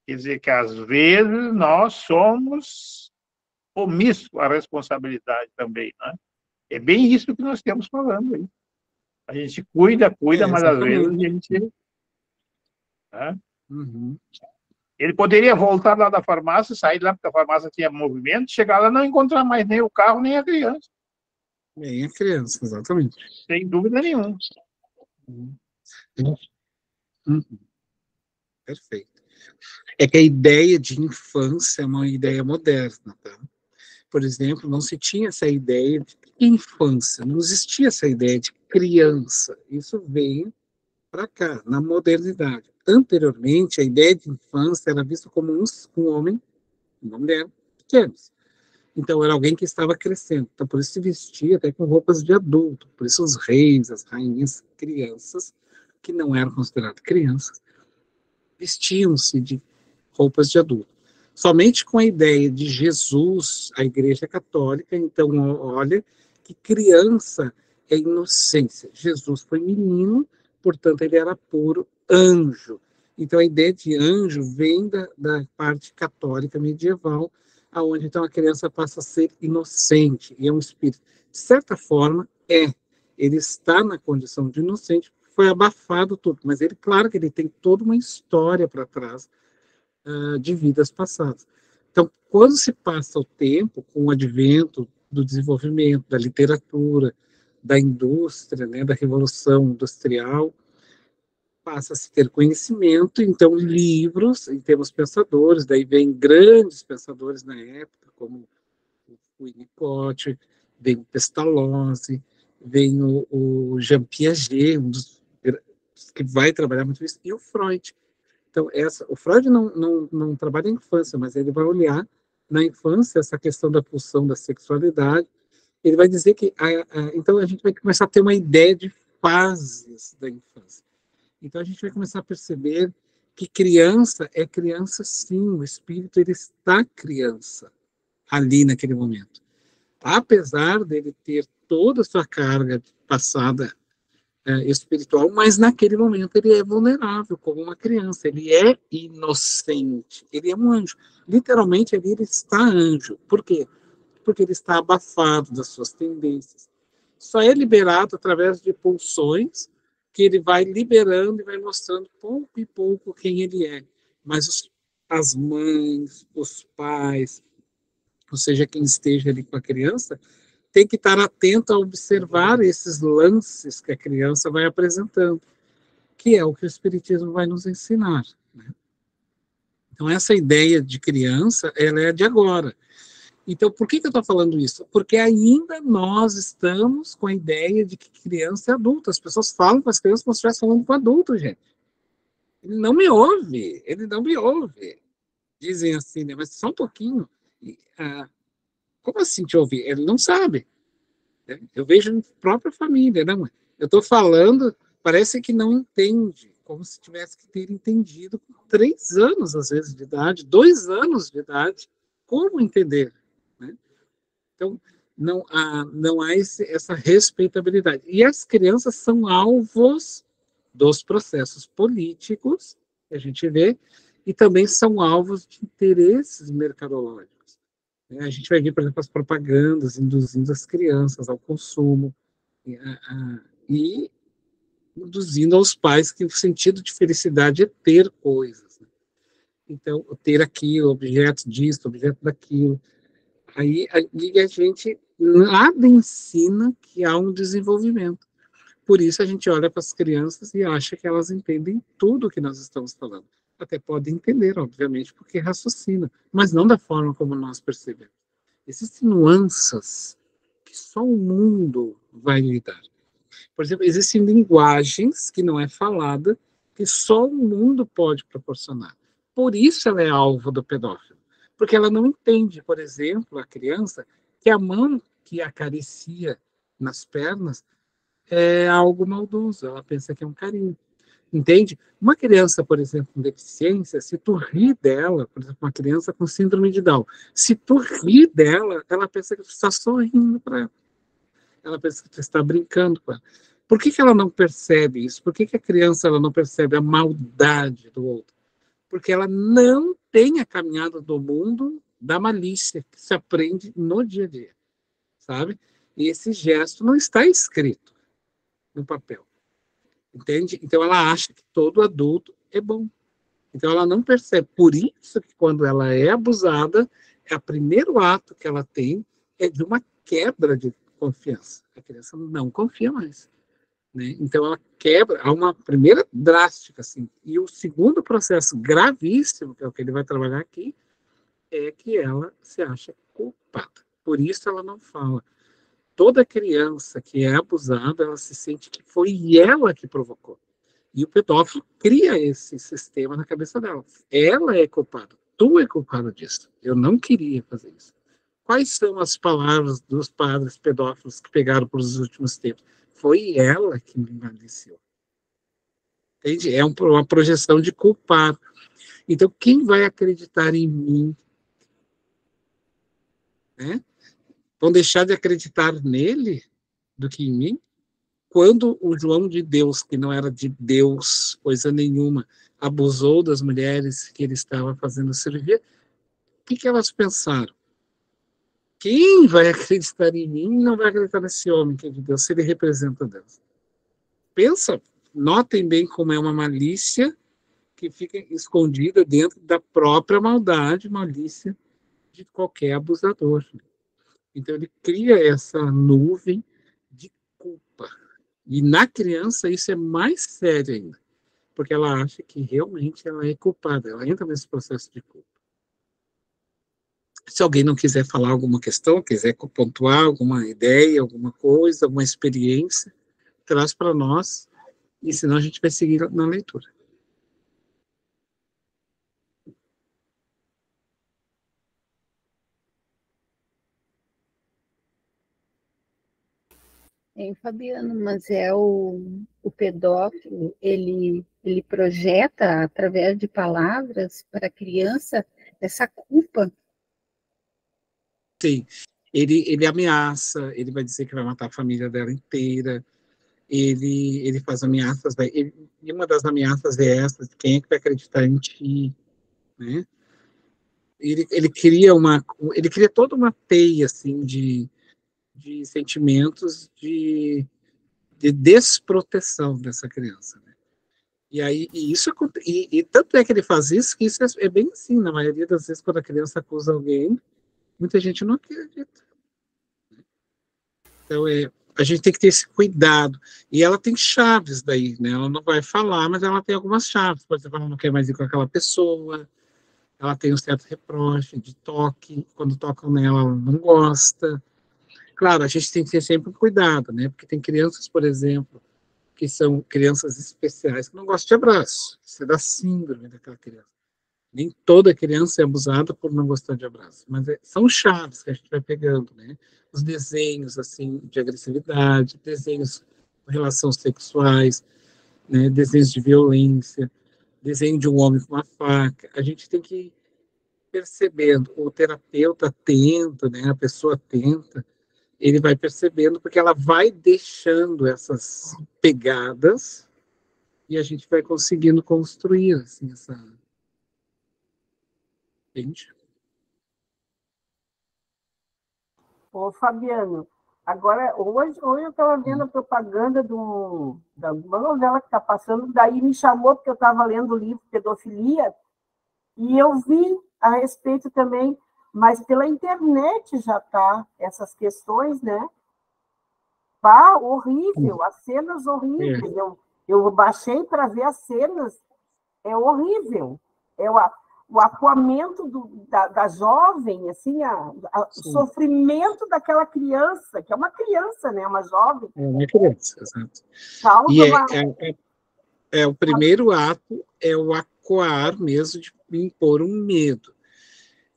Quer dizer que, às vezes, nós somos omissos à responsabilidade também, né? É bem isso que nós estamos falando aí. A gente cuida, mas às vezes a gente... Né? Uhum. Ele poderia voltar lá da farmácia, sair lá porque a farmácia tinha movimento, chegar lá e não encontrar mais nem o carro, nem a criança. Nem a criança, exatamente. Sem dúvida nenhuma. Uhum. Perfeito. É que a ideia de infância é uma ideia moderna, tá? Por exemplo, não se tinha essa ideia de infância, não existia essa ideia de criança. Isso veio para cá, na modernidade. Anteriormente, a ideia de infância era vista como um homem e uma mulher pequenos. Então, era alguém que estava crescendo. Então, por isso se vestia até com roupas de adulto. Por isso os reis, as rainhas, crianças, que não eram consideradas crianças, vestiam-se de roupas de adulto. Somente com a ideia de Jesus, a Igreja Católica, então, olha, que criança é inocência. Jesus foi menino, portanto, ele era puro anjo. Então, a ideia de anjo vem da parte católica medieval, aonde então a criança passa a ser inocente, e é um espírito. De certa forma, ele está na condição de inocente, foi abafado tudo, mas ele, claro que ele tem toda uma história para trás de vidas passadas. Então, quando se passa o tempo, com o advento do desenvolvimento da literatura, da indústria, né, da revolução industrial, passa a se ter conhecimento, então livros, e temos pensadores, daí vem grandes pensadores na época, como o Winnicott, vem o Pestalozzi, vem o Jean Piaget, um dos que vai trabalhar muito isso, e o Freud. Então, o Freud não trabalha em infância, mas ele vai olhar na infância essa questão da pulsão da sexualidade. Ele vai dizer que, então, a gente vai começar a ter uma ideia de fases da infância. Então, a gente vai começar a perceber que criança é criança, sim, o espírito, ele está criança ali naquele momento. Apesar dele ter toda a sua carga passada espiritual, mas naquele momento ele é vulnerável, como uma criança, ele é inocente, ele é um anjo. Literalmente, ali ele está anjo. Por quê? Porque ele está abafado das suas tendências. Só é liberado através de pulsões que ele vai liberando e vai mostrando pouco e pouco quem ele é. Mas as mães, os pais, ou seja, quem esteja ali com a criança, tem que estar atento a observar esses lances que a criança vai apresentando, que é o que o Espiritismo vai nos ensinar. Né? Então, essa ideia de criança, ela é de agora. Então, por que eu estou falando isso? Porque ainda nós estamos com a ideia de que criança é adulto. As pessoas falam com as crianças como se estivesse falando com adulto, gente. Ele não me ouve. Dizem assim, né? Mas só um pouquinho. Como assim te ouvir? Ele não sabe. Eu vejo na própria família. Não, eu estou falando, parece que não entende. Como se tivesse que ter entendido com 3 anos, às vezes, de idade, 2 anos de idade. Como entender? Né? Então, não há essa respeitabilidade. E as crianças são alvos dos processos políticos, que a gente vê, e também são alvos de interesses mercadológicos. A gente vai ver, por exemplo, as propagandas induzindo as crianças ao consumo e induzindo aos pais que o sentido de felicidade é ter coisas. Então, ter aquilo, objeto disso, objeto daquilo. Aí a gente nada ensina que há um desenvolvimento. Por isso a gente olha para as crianças e acha que elas entendem tudo o que nós estamos falando. Até podem entender, obviamente, porque raciocina, mas não da forma como nós percebemos. Existem nuances que só o mundo vai lidar. Por exemplo, existem linguagens que não é falada, que só o mundo pode proporcionar. Por isso ela é alvo do pedófilo. Porque ela não entende, por exemplo, a criança, que a mão que acaricia nas pernas é algo maldoso. Ela pensa que é um carinho. Entende? Uma criança, por exemplo, com deficiência, se tu rir dela, por exemplo, uma criança com síndrome de Down, se tu rir dela, ela pensa que tu está sorrindo para ela. Ela pensa que tu está brincando com ela. Por que ela não percebe isso? Por que a criança ela não percebe a maldade do outro? Porque ela não tem a caminhada do mundo da malícia que se aprende no dia a dia, sabe? E esse gesto não está escrito no papel, entende? Então ela acha que todo adulto é bom. Então ela não percebe. Por isso que quando ela é abusada, o primeiro ato que ela tem é de uma quebra de confiança. A criança não confia mais. Né? Então ela quebra, há uma primeira drástica, assim, e o segundo processo gravíssimo, que é o que ele vai trabalhar aqui, é que ela se acha culpada. Por isso ela não fala. Toda criança que é abusada, ela se sente que foi ela que provocou. E o pedófilo cria esse sistema na cabeça dela. Ela é culpada. Tu é culpada disso. Eu não queria fazer isso. Quais são as palavras dos padres pedófilos que pegaram por os últimos tempos? Foi ela que me maliciou. Entende? É uma projeção de culpado. Então, quem vai acreditar em mim? Né? Vão deixar de acreditar nele do que em mim? Quando o João de Deus, que não era de Deus, coisa nenhuma, abusou das mulheres que ele estava fazendo cirurgia, o que elas pensaram? Quem vai acreditar em mim não vai acreditar nesse homem que é de Deus, se ele representa Deus. Pensa, notem bem como é uma malícia que fica escondida dentro da própria maldade, malícia de qualquer abusador. Então ele cria essa nuvem de culpa. E na criança isso é mais sério ainda, porque ela acha que realmente ela é culpada, ela entra nesse processo de culpa. Se alguém não quiser falar alguma questão, quiser pontuar alguma ideia, alguma coisa, alguma experiência, traz para nós, e senão a gente vai seguir na leitura. Fabiano, mas o pedófilo, ele projeta através de palavras para a criança essa culpa. Sim, ele ameaça, ele vai dizer que vai matar a família dela inteira, ele faz ameaças, e uma das ameaças é essa, de quem é que vai acreditar em ti, né? Ele cria toda uma teia, assim, de sentimentos de desproteção dessa criança, né? E aí, e tanto é que ele faz isso, que isso é bem assim, na maioria das vezes, quando a criança acusa alguém, muita gente não acredita. Então, a gente tem que ter esse cuidado. E ela tem chaves daí, né? Ela não vai falar, mas ela tem algumas chaves. Por exemplo, ela não quer mais ir com aquela pessoa, ela tem um certo reproche de toque, quando tocam nela, ela não gosta. Claro, a gente tem que ter sempre um cuidado, né? Porque tem crianças, por exemplo, que são crianças especiais, que não gostam de abraço. Isso é da síndrome daquela criança. Nem toda criança é abusada por não gostar de abraço, mas são chaves que a gente vai pegando, né? Os desenhos, assim, de agressividade, desenhos com relações sexuais, né? Desenhos de violência, desenho de um homem com uma faca. A gente tem que ir percebendo, o terapeuta atento, né? A pessoa atenta, ele vai percebendo, porque ela vai deixando essas pegadas e a gente vai conseguindo construir, assim, essa... Entende? Ô, Fabiano, agora, hoje eu estava vendo a propaganda da uma novela que está passando, daí me chamou, porque eu estava lendo o livro Pedofilia, e eu vi a respeito também, mas pela internet já está essas questões, né? Pá, horrível, as cenas horríveis. Eu baixei para ver as cenas, é horrível. O acuamento da jovem, assim, o sofrimento daquela criança, que é uma criança, né? Uma jovem. É uma criança, exato. E o primeiro ato é o acuar mesmo de impor um medo,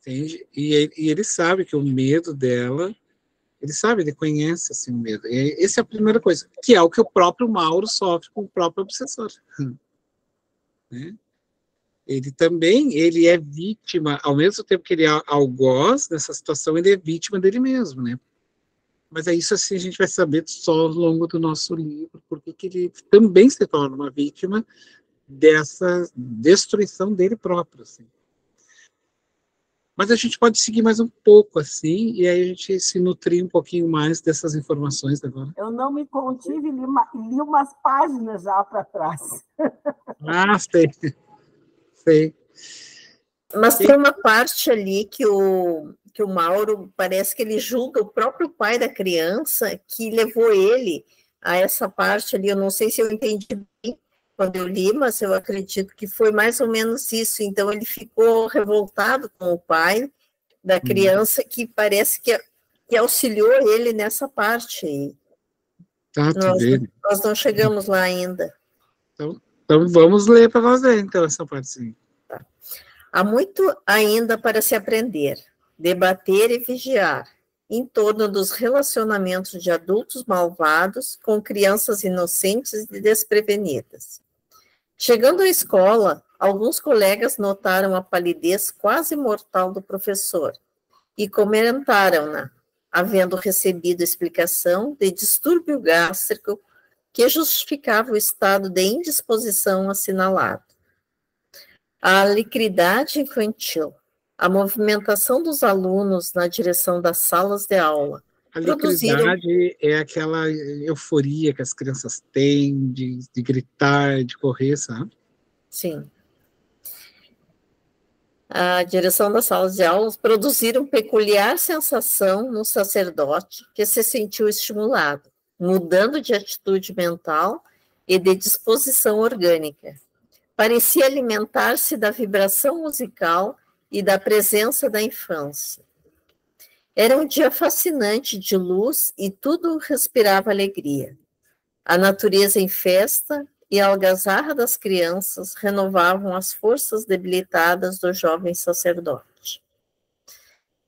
entende? E ele sabe que o medo dela, ele conhece assim, o medo. E essa é a primeira coisa, que é o que o próprio Mauro sofre com o próprio obsessor. Né? Ele é vítima, ao mesmo tempo que ele é algoz nessa situação, ele é vítima dele mesmo, né? Mas é isso, assim, a gente vai saber só ao longo do nosso livro, porque que ele também se torna uma vítima dessa destruição dele próprio, assim. Mas a gente pode seguir mais um pouco, assim, e aí a gente se nutrir um pouquinho mais dessas informações agora. Eu não me contive e li umas páginas já para trás. Ah, sei. Mas tem uma parte ali que o Mauro parece que ele julga o próprio pai da criança que levou ele a essa parte ali. Eu não sei se eu entendi bem quando eu li, mas eu acredito que foi mais ou menos isso. Então ele ficou revoltado com o pai da criança, que parece que auxiliou ele nessa parte. Nós não chegamos lá ainda. Então vamos ler para nós ver, então, essa partezinha. Tá. Há muito ainda para se aprender, debater e vigiar em torno dos relacionamentos de adultos malvados com crianças inocentes e desprevenidas. Chegando à escola, alguns colegas notaram a palidez quase mortal do professor e comentaram-na, havendo recebido explicação de distúrbio gástrico que justificava o estado de indisposição assinalado. A alegridade infantil, a movimentação dos alunos na direção das salas de aula. A Produziram- alegridade é aquela euforia que as crianças têm de gritar, de correr, sabe? Sim. A direção das salas de aulas produziram peculiar sensação no sacerdote, que se sentiu estimulado, mudando de atitude mental e de disposição orgânica. Parecia alimentar-se da vibração musical e da presença da infância. Era um dia fascinante de luz e tudo respirava alegria. A natureza em festa e a algazarra das crianças renovavam as forças debilitadas do jovem sacerdote.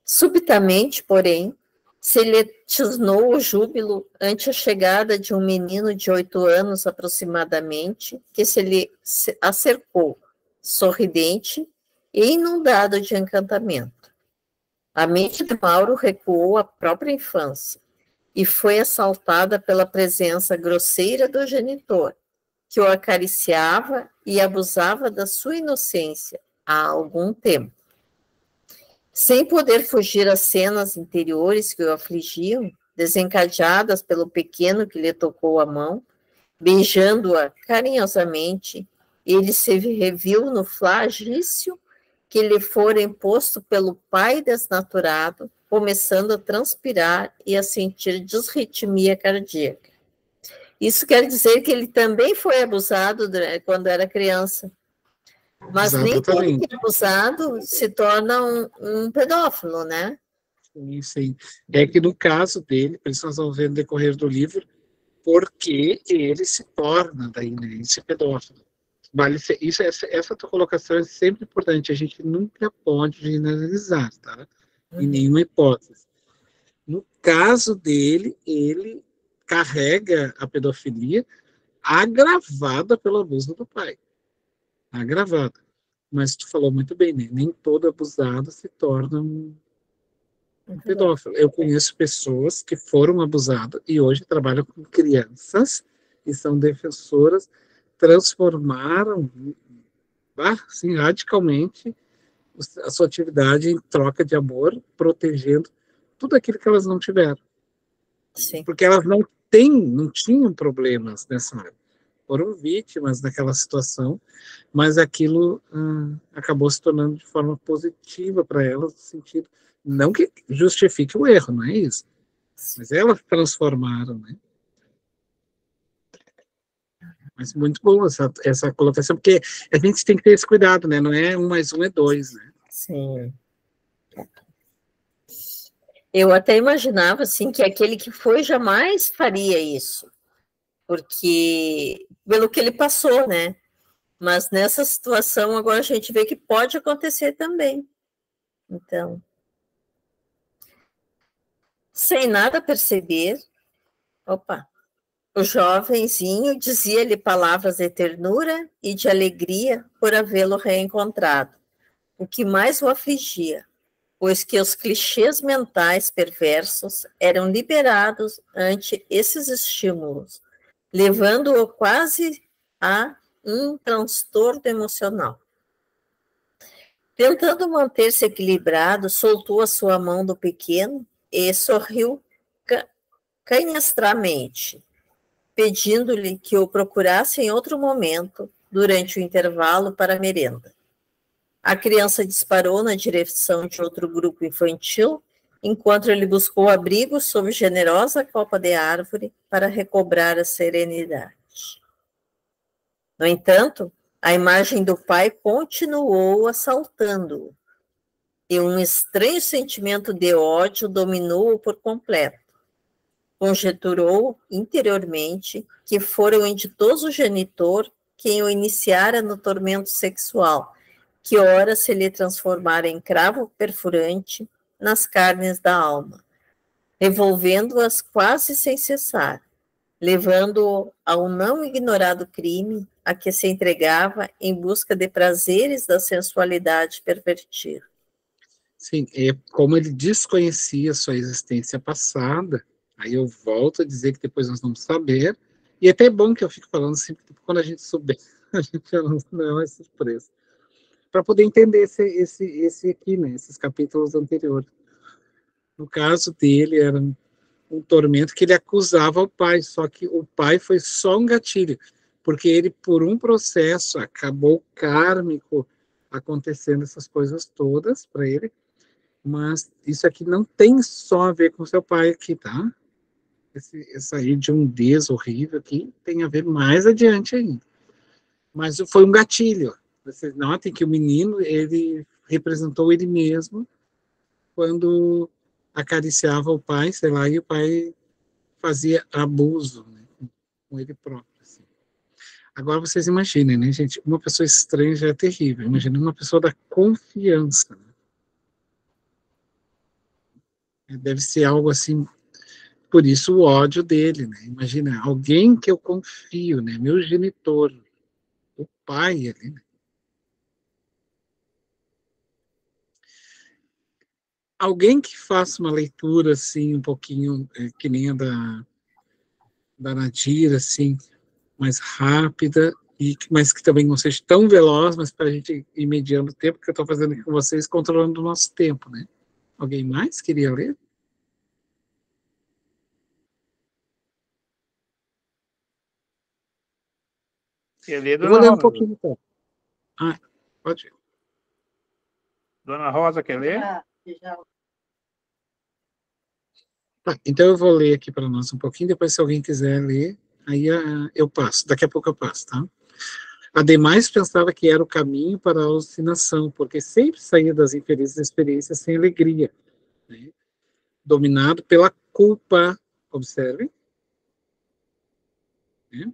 Subitamente, porém, se lhe tisnou o júbilo ante a chegada de um menino de 8 anos aproximadamente, que se lhe acercou, sorridente e inundado de encantamento. A mente de Mauro recuou à própria infância e foi assaltada pela presença grosseira do genitor, que o acariciava e abusava da sua inocência há algum tempo. Sem poder fugir às cenas interiores que o afligiam, desencadeadas pelo pequeno que lhe tocou a mão, beijando-a carinhosamente, ele se reviu no flagício que lhe fora imposto pelo pai desnaturado, começando a transpirar e a sentir disritmia cardíaca. Isso quer dizer que ele também foi abusado quando era criança. Mas nem todo Exatamente. que é abusado se torna um pedófilo, né? Sim, sim. É que no caso dele, por isso nós vamos ver no decorrer do livro, porque ele se torna daí, né, esse pedófilo. Essa tua colocação é sempre importante, a gente nunca pode generalizar, tá? Em nenhuma hipótese. No caso dele, ele carrega a pedofilia agravada pelo abuso do pai. Agravada. Mas tu falou muito bem, né? Nem todo abusado se torna um pedófilo. Eu conheço pessoas que foram abusadas e hoje trabalham com crianças e são defensoras, transformaram assim, radicalmente a sua atividade em troca de amor, protegendo tudo aquilo que elas não tiveram. Sim. Porque elas não tinham problemas nessa área. Foram vítimas daquela situação, mas aquilo acabou se tornando de forma positiva para elas, no sentido, não que justifique o erro, não é isso, mas elas transformaram, né? Mas muito boa essa colocação, porque a gente tem que ter esse cuidado, né? Não é 1 mais 1 é 2, né? Sim. Eu até imaginava, assim, que aquele que foi jamais faria isso, porque pelo que ele passou, né? Mas nessa situação agora a gente vê que pode acontecer também. Então, sem nada perceber, o jovenzinho dizia-lhe palavras de ternura e de alegria por havê-lo reencontrado, o que mais o afligia, pois que os clichês mentais perversos eram liberados ante esses estímulos, levando-o quase a um transtorno emocional. Tentando manter-se equilibrado, soltou a sua mão do pequeno e sorriu canhestramente, pedindo-lhe que o procurasse em outro momento, durante o intervalo para a merenda. A criança disparou na direção de outro grupo infantil, enquanto ele buscou abrigo sob generosa copa de árvore para recobrar a serenidade. No entanto, a imagem do pai continuou assaltando-o, e um estranho sentimento de ódio dominou-o por completo. Conjeturou interiormente que fora o inditoso genitor quem o iniciara no tormento sexual, que ora se lhe transformara em cravo perfurante nas carnes da alma, revolvendo-as quase sem cessar, levando-o ao não ignorado crime a que se entregava em busca de prazeres da sensualidade pervertida. Sim, é como ele desconhecia sua existência passada, aí eu volto a dizer que depois nós vamos saber, e é até bom que eu fico falando assim, porque quando a gente souber, a gente já não é surpresa. para poder entender esse aqui, né, esses capítulos anteriores. No caso dele, era um tormento que ele acusava o pai, só que o pai foi só um gatilho, porque ele, por um processo, acabou kármico acontecendo essas coisas todas para ele, mas isso aqui não tem só a ver com seu pai aqui, tá? Essa hediondez horrível aqui tem a ver mais adiante ainda. Mas foi um gatilho. Vocês notem que o menino, ele representou ele mesmo quando acariciava o pai, sei lá, e o pai fazia abuso, né, com ele próprio. Assim. Agora vocês imaginem, né, gente? Uma pessoa estranha já é terrível. Imagina uma pessoa da confiança. Né? Deve ser algo assim. Por isso o ódio dele, né? Imagina, alguém que eu confio, né? Meu genitor, o pai ali, né? Alguém que faça uma leitura, assim, um pouquinho, que nem a da Nadira, assim, mais rápida, mas que também não seja tão veloz, mas para a gente ir mediando o tempo que eu estou fazendo aqui com vocês, controlando o nosso tempo, né? Alguém mais queria ler? Quer ler, Eu vou Dona ler um Rosa? pouquinho, então. Ah, pode ir. Dona Rosa quer ler? Já. Tá, então eu vou ler aqui para nós um pouquinho, depois se alguém quiser ler, aí eu passo, daqui a pouco eu passo, tá? Ademais, pensava que era o caminho para a alucinação, porque sempre saía das infelizes experiências sem alegria, né? Dominado pela culpa, observem, né?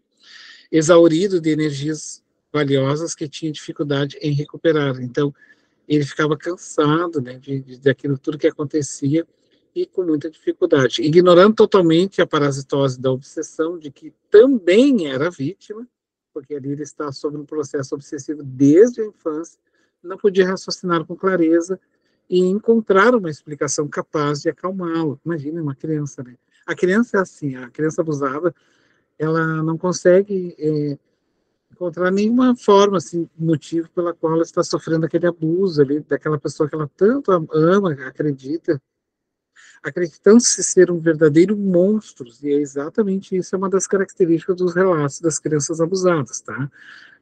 Exaurido de energias valiosas que tinha dificuldade em recuperar. Então, ele ficava cansado, né, daquilo tudo que acontecia e com muita dificuldade, ignorando totalmente a parasitose da obsessão de que também era vítima, porque ali ele está sob um processo obsessivo desde a infância, não podia raciocinar com clareza e encontrar uma explicação capaz de acalmá-lo. Imagina uma criança, né? A criança é assim, a criança abusada, ela não consegue encontrar nenhuma forma, assim, motivo pela qual ela está sofrendo aquele abuso ali, daquela pessoa que ela tanto ama, acredita, acreditando-se ser um verdadeiro monstro, e é exatamente isso, é uma das características dos relatos das crianças abusadas, tá?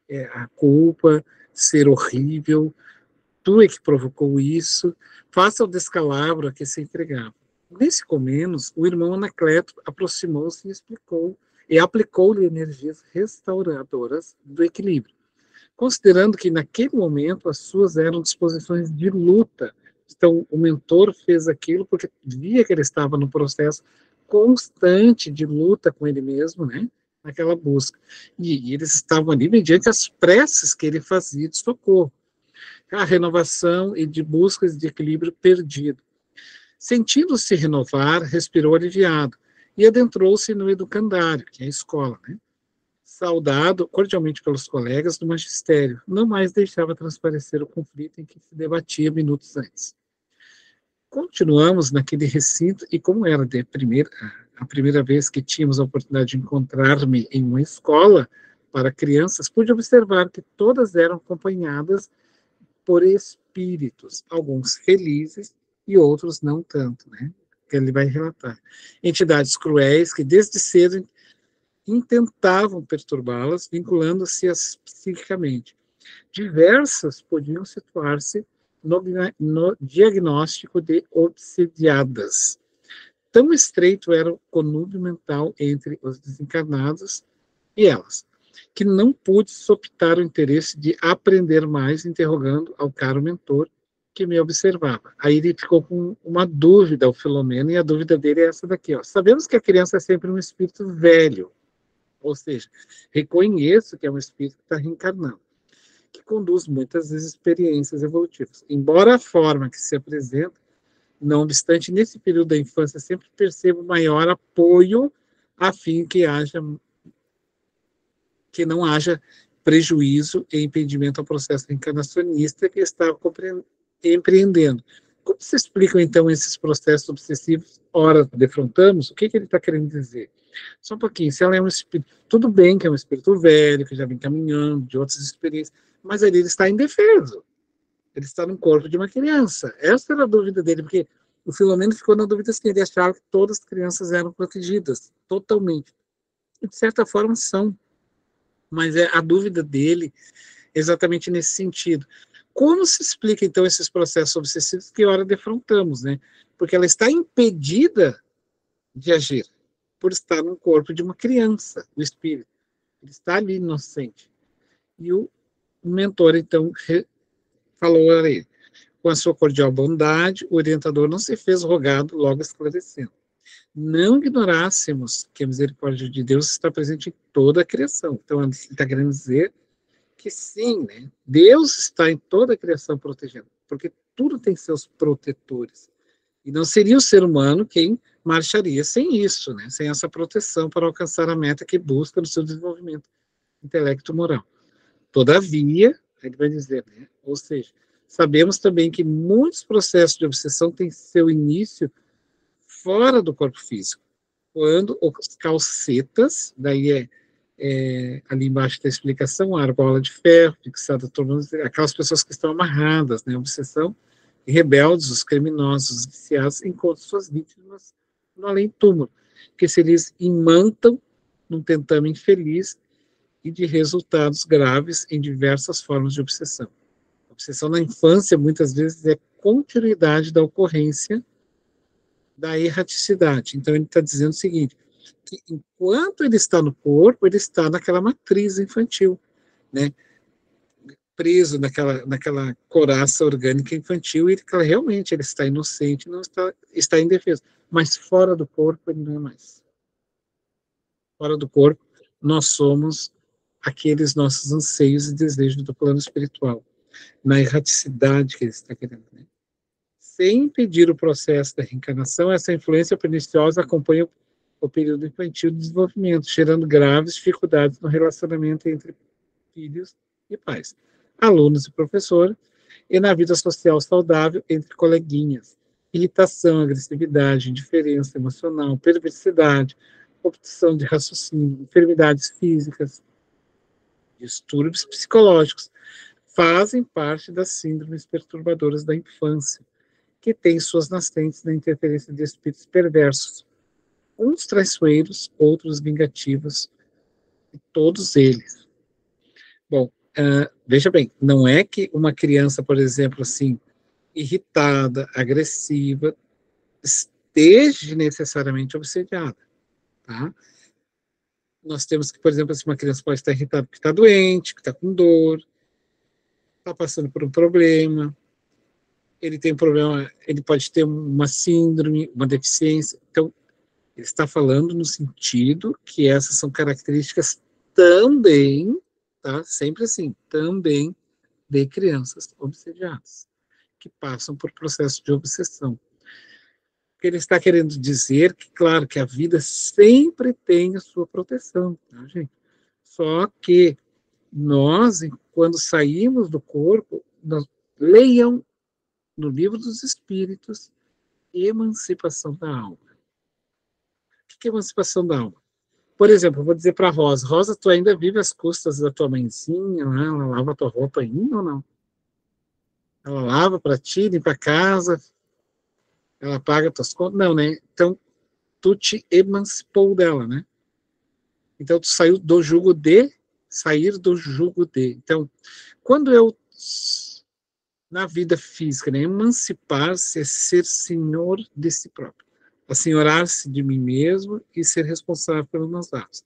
É a culpa, ser horrível, tu é que provocou isso, faça o descalabro a que se entregava. Nesse comenos, o irmão Anacleto aproximou-se e explicou, e aplicou-lhe energias restauradoras do equilíbrio, considerando que naquele momento as suas eram disposições de luta. Então, o mentor fez aquilo porque via que ele estava no processo constante de luta com ele mesmo, né? Naquela busca. E eles estavam ali mediante as preces que ele fazia de socorro. A renovação e de buscas de equilíbrio perdido. Sentindo-se renovar, respirou aliviado e adentrou-se no educandário, que é a escola, né? Saudado cordialmente pelos colegas do magistério, não mais deixava transparecer o conflito em que se debatia minutos antes. Continuamos naquele recinto e como era a primeira vez que tínhamos a oportunidade de encontrar-me em uma escola para crianças, pude observar que todas eram acompanhadas por espíritos, alguns felizes e outros não tanto, né? Que ele vai relatar. Entidades cruéis que desde cedo intentavam perturbá-las, vinculando-se-as psiquicamente. Diversas podiam situar-se no diagnóstico de obsidiadas. Tão estreito era o conúbio mental entre os desencarnados e elas, que não pude soptar o interesse de aprender mais, interrogando ao caro mentor que me observava. Aí ele ficou com uma dúvida, o Filomeno, e a dúvida dele é essa daqui. Ó. Sabemos que a criança é sempre um espírito velho, ou seja, reconheço que é um espírito que está reencarnando, que conduz muitas vezes experiências evolutivas. Embora a forma que se apresenta, não obstante, nesse período da infância, sempre percebo maior apoio a fim que não haja prejuízo e impedimento ao processo reencarnacionista que estava empreendendo. Como se explicam, então, esses processos obsessivos? Ora, defrontamos, o que ele está querendo dizer? Só um pouquinho, se ela é um espírito, tudo bem que é um espírito velho, que já vem caminhando, de outras experiências, mas ali ele está indefeso. Ele está no corpo de uma criança. Essa era a dúvida dele, porque o Filomeno ficou na dúvida se ele achava que todas as crianças eram protegidas, totalmente. E, de certa forma, são. Mas a dúvida dele é exatamente nesse sentido. Como se explica, então, esses processos obsessivos que, ora, defrontamos, né? Porque ela está impedida de agir por estar no corpo de uma criança, o espírito. Ele está ali inocente. E o mentor, então, falou a ele: com a sua cordial bondade, o orientador não se fez rogado, logo esclarecendo. Não ignorássemos que a misericórdia de Deus está presente em toda a criação. Então, ele está querendo dizer que sim, né? Deus está em toda a criação protegendo, porque tudo tem seus protetores. E não seria o ser humano quem marcharia sem isso, né? Sem essa proteção para alcançar a meta que busca no seu desenvolvimento intelecto-moral. Todavia, ele vai dizer, né? Ou seja, sabemos também que muitos processos de obsessão têm seu início fora do corpo físico, quando os calcetas, daí ali embaixo da explicação, a argola de ferro fixada, aquelas pessoas que estão amarradas, né? Obsessão, e rebeldes, os criminosos, os viciados, encontram suas vítimas no além-túmulo, que se lhes imantam num tentame infeliz e de resultados graves em diversas formas de obsessão. A obsessão na infância, muitas vezes, é continuidade da ocorrência da erraticidade. Então, ele está dizendo o seguinte, que enquanto ele está no corpo, ele está naquela matriz infantil, né? Preso naquela coraça orgânica infantil, e realmente ele está inocente, não está indefeso. Mas fora do corpo, ele não é mais. Fora do corpo, nós somos aqueles nossos anseios e desejos do plano espiritual, na erraticidade que ele está querendo, né? Sem impedir o processo da reencarnação, essa influência perniciosa acompanha o período infantil de desenvolvimento, gerando graves dificuldades no relacionamento entre filhos e pais, alunos e professores, e na vida social saudável entre coleguinhas. Irritação, agressividade, indiferença emocional, perversidade, obstrução de raciocínio, enfermidades físicas, distúrbios psicológicos, fazem parte das síndromes perturbadoras da infância, que têm suas nascentes na interferência de espíritos perversos, uns traiçoeiros, outros vingativos, e todos eles. Bom, veja bem, não é que uma criança, por exemplo, assim, irritada, agressiva, esteja necessariamente obsediada, tá? Nós temos que, por exemplo, se uma criança pode estar irritada porque está doente, que está com dor, está passando por um problema, ele tem um problema, ele pode ter uma síndrome, uma deficiência. Então, ele está falando no sentido que essas são características também, tá? Sempre assim, também de crianças obsediadas, que passam por processo de obsessão. Ele está querendo dizer que, claro, que a vida sempre tem a sua proteção, tá, gente? Só que nós, quando saímos do corpo, leiam no Livro dos Espíritos, Emancipação da Alma. O que é emancipação da alma? Por exemplo, eu vou dizer para a Rosa, Rosa, tu ainda vive às custas da tua mãezinha, né? Ela lava a tua roupa ainda ou não? Ela lava para ti, limpa a casa, ela paga tuas contas? Não, né? Então, tu te emancipou dela, né? Então, tu saiu do jugo de, sair do jugo de. Então, quando eu, na vida física, né, emancipar-se é ser senhor de si próprio, assenhorar-se de mim mesmo e ser responsável pelos meus atos.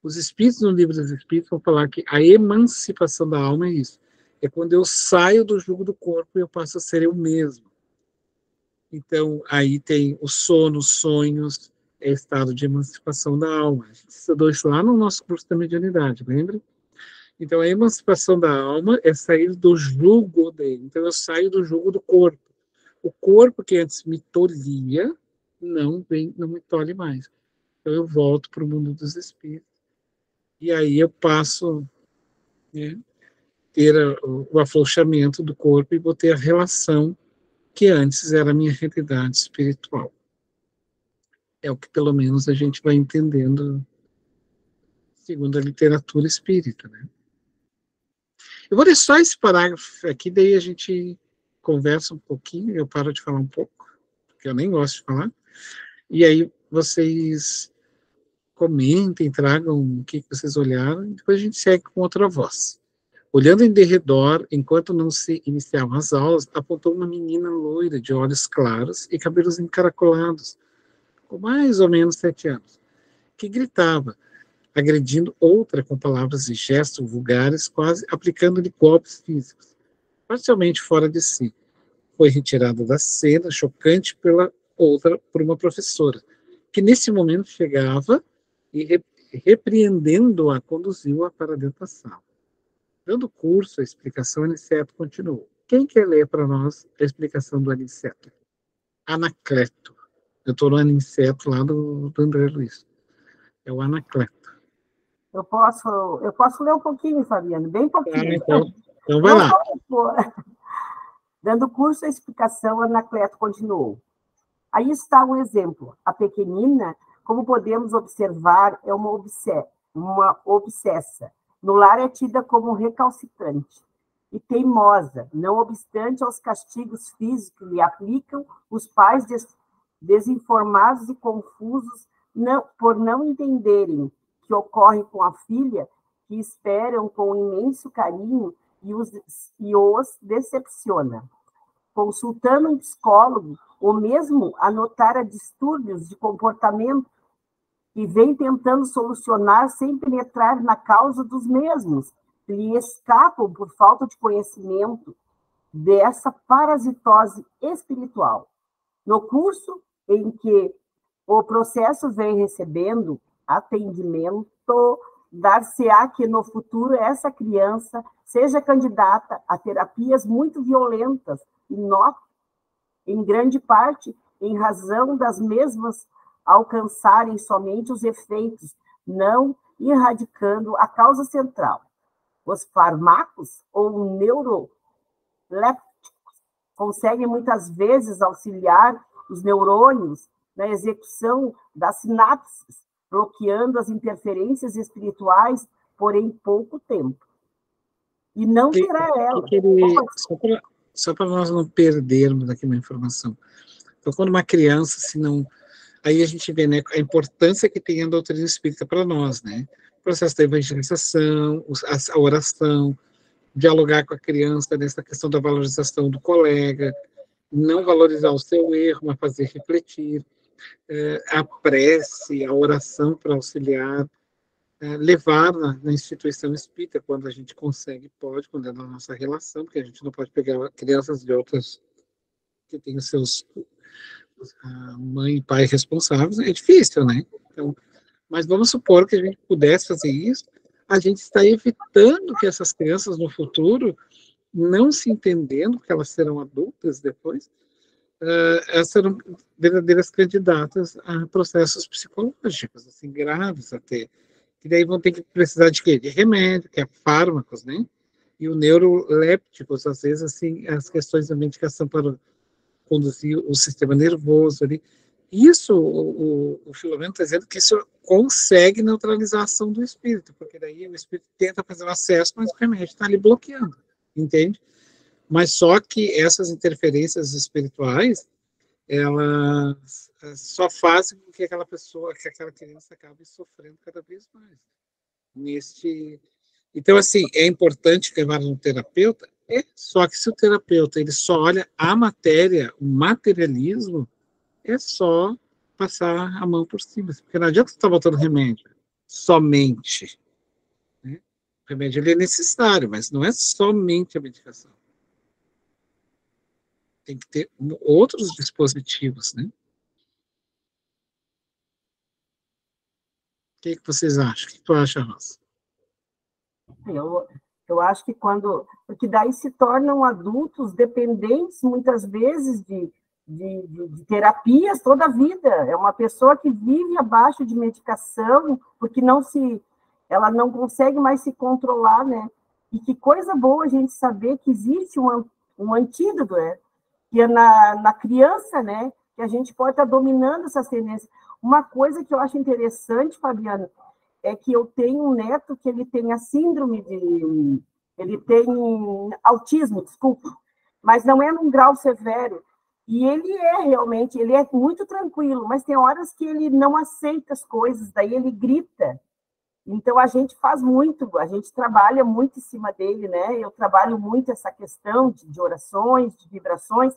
Os Espíritos, no Livro dos Espíritos, vão falar que a emancipação da alma é isso. É quando eu saio do jugo do corpo e eu passo a ser eu mesmo. Então, aí tem o sono, os sonhos, é estado de emancipação da alma. A gente estudou isso lá no nosso curso da mediunidade, lembra? Então, a emancipação da alma é sair do jugo dele. Então, eu saio do jugo do corpo. O corpo que antes me tolhia, não me tolhe mais. Então, eu volto para o mundo dos espíritos. E aí eu passo, né, ter o afrouxamento do corpo e vou ter a relação que antes era a minha realidade espiritual. É o que pelo menos a gente vai entendendo segundo a literatura espírita, né? Eu vou ler só esse parágrafo aqui, daí a gente conversa um pouquinho, eu paro de falar um pouco, porque eu nem gosto de falar, e aí vocês comentem, tragam o que vocês olharam, e depois a gente segue com outra voz. Olhando em derredor, enquanto não se iniciavam as aulas, apontou uma menina loira, de olhos claros e cabelos encaracolados, com mais ou menos 7 anos, que gritava, agredindo outra com palavras e gestos vulgares, quase aplicando-lhe golpes físicos, parcialmente fora de si. Foi retirada da cena, chocante, por uma professora, que nesse momento chegava e, repreendendo-a, conduziu-a para dentro da sala. Dando curso à explicação, Aniceto continuou. Quem quer ler para nós a explicação do Aniceto? Anacleto. Eu estou no Aniceto lá do André Luiz. É o Anacleto. Eu posso ler um pouquinho, Fabiano, bem pouquinho. Então vai lá. Dando curso à explicação, Anacleto continuou. Aí está um exemplo. A pequenina, como podemos observar, é uma obsessa. No lar é tida como recalcitrante e teimosa, não obstante aos castigos físicos que lhe aplicam os pais desinformados e confusos por não entenderem que ocorre com a filha, que esperam com imenso carinho e os decepciona. Consultando um psicólogo, ou mesmo anotar distúrbios de comportamento, e vem tentando solucionar sem penetrar na causa dos mesmos, que lhe escapam por falta de conhecimento dessa parasitose espiritual. No curso em que o processo vem recebendo atendimento, dar-se-á que no futuro essa criança seja candidata a terapias muito violentas e em grande parte em razão das mesmas alcançarem somente os efeitos, não erradicando a causa central. Os fármacos ou neurolépticos conseguem muitas vezes auxiliar os neurônios na execução das sinapses, bloqueando as interferências espirituais, porém pouco tempo. E não terá ela. Só para nós não perdermos aqui uma informação. Então, quando uma criança, se não... Aí a gente vê, né, a importância que tem a doutrina espírita para nós, né? O processo da evangelização, a oração, dialogar com a criança nessa questão da valorização do colega, não valorizar o seu erro, mas fazer refletir, a prece, a oração para auxiliar, levar na instituição espírita, quando a gente consegue, pode, quando é na nossa relação, porque a gente não pode pegar crianças de outras que têm os seus mãe e pai responsáveis, é difícil, né? Então, mas vamos supor que a gente pudesse fazer isso, a gente está evitando que essas crianças no futuro, não se entendendo, que elas serão adultas depois, elas serão verdadeiras candidatas a processos psicológicos, assim, graves até, que daí vão ter que precisar de quê? De remédio, que é fármacos, né? E o neurolépticos, às vezes, assim, as questões da medicação para conduzir o sistema nervoso ali. Isso, o Filomeno está dizendo que isso consegue neutralizar a ação do espírito, porque daí o espírito tenta fazer o acesso, mas o remédio está ali bloqueando, entende? Mas só que essas interferências espirituais, elas só fazem com que aquela pessoa, que aquela criança acabe sofrendo cada vez mais. Então, assim, é importante levar um terapeuta, só que se o terapeuta ele só olha a matéria, o materialismo, é só passar a mão por cima, porque não adianta você estar botando remédio, somente. Né? O remédio ele é necessário, mas não é somente a medicação. Tem que ter outros dispositivos, né? O que vocês acham? O que tu acha, Rosa? Eu acho que porque daí se tornam adultos dependentes, muitas vezes, de terapias toda a vida. É uma pessoa que vive abaixo de medicação, porque ela não consegue mais se controlar, né? E que coisa boa a gente saber que existe um antídoto, né? Que é na criança, né? Que a gente pode estar dominando essas tendências. Uma coisa que eu acho interessante, Fabiano, é que eu tenho um neto que ele tem a síndrome Ele tem autismo, desculpa, mas não é num grau severo. E ele realmente, ele é muito tranquilo, mas tem horas que ele não aceita as coisas, daí ele grita. Então, a gente faz muito, a gente trabalha muito em cima dele, né? Eu trabalho muito essa questão de orações, de vibrações,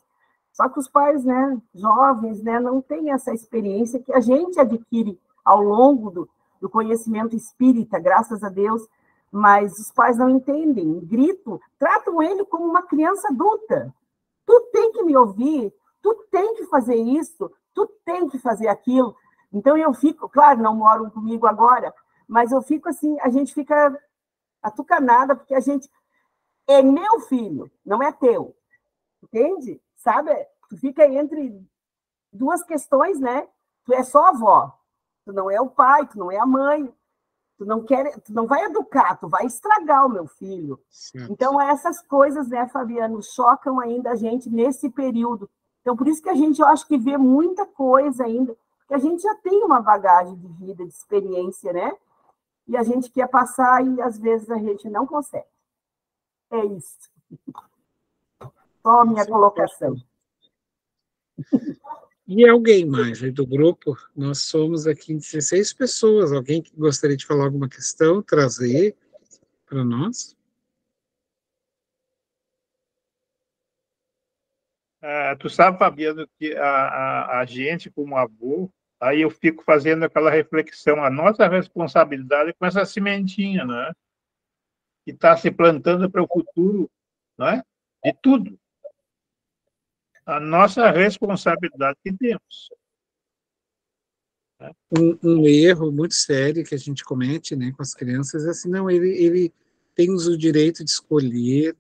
só que os pais, né, jovens, né, não têm essa experiência que a gente adquire ao longo do conhecimento espírita, graças a Deus, mas os pais não entendem, gritam, tratam ele como uma criança adulta. Tu tem que me ouvir, tu tem que fazer isso, tu tem que fazer aquilo. Então, eu fico, claro, não moram comigo agora, mas eu fico assim, a gente fica atucanada, porque a gente é meu filho, não é teu. Entende? Sabe? Tu fica entre duas questões, né? Tu é só avó, tu não é o pai, tu não é a mãe, tu não vai educar, tu vai estragar o meu filho. Certo. Então, essas coisas, né, Fabiano, chocam ainda a gente nesse período. Então, por isso que a gente, eu acho que vê muita coisa ainda, porque a gente já tem uma bagagem de vida, de experiência, né? E a gente quer passar e, às vezes, a gente não consegue. É isso. Só a minha colocação. E alguém mais aí do grupo? Nós somos aqui 16 pessoas. Alguém que gostaria de falar alguma questão, trazer para nós? Tu sabe, Fabiano, que a gente, como avô, aí eu fico fazendo aquela reflexão, a nossa responsabilidade com essa sementinha, né? Que está se plantando para o futuro, não é? De tudo. A nossa responsabilidade que temos. Um erro muito sério que a gente comete, né, com as crianças é assim, não, ele tem o direito de escolher.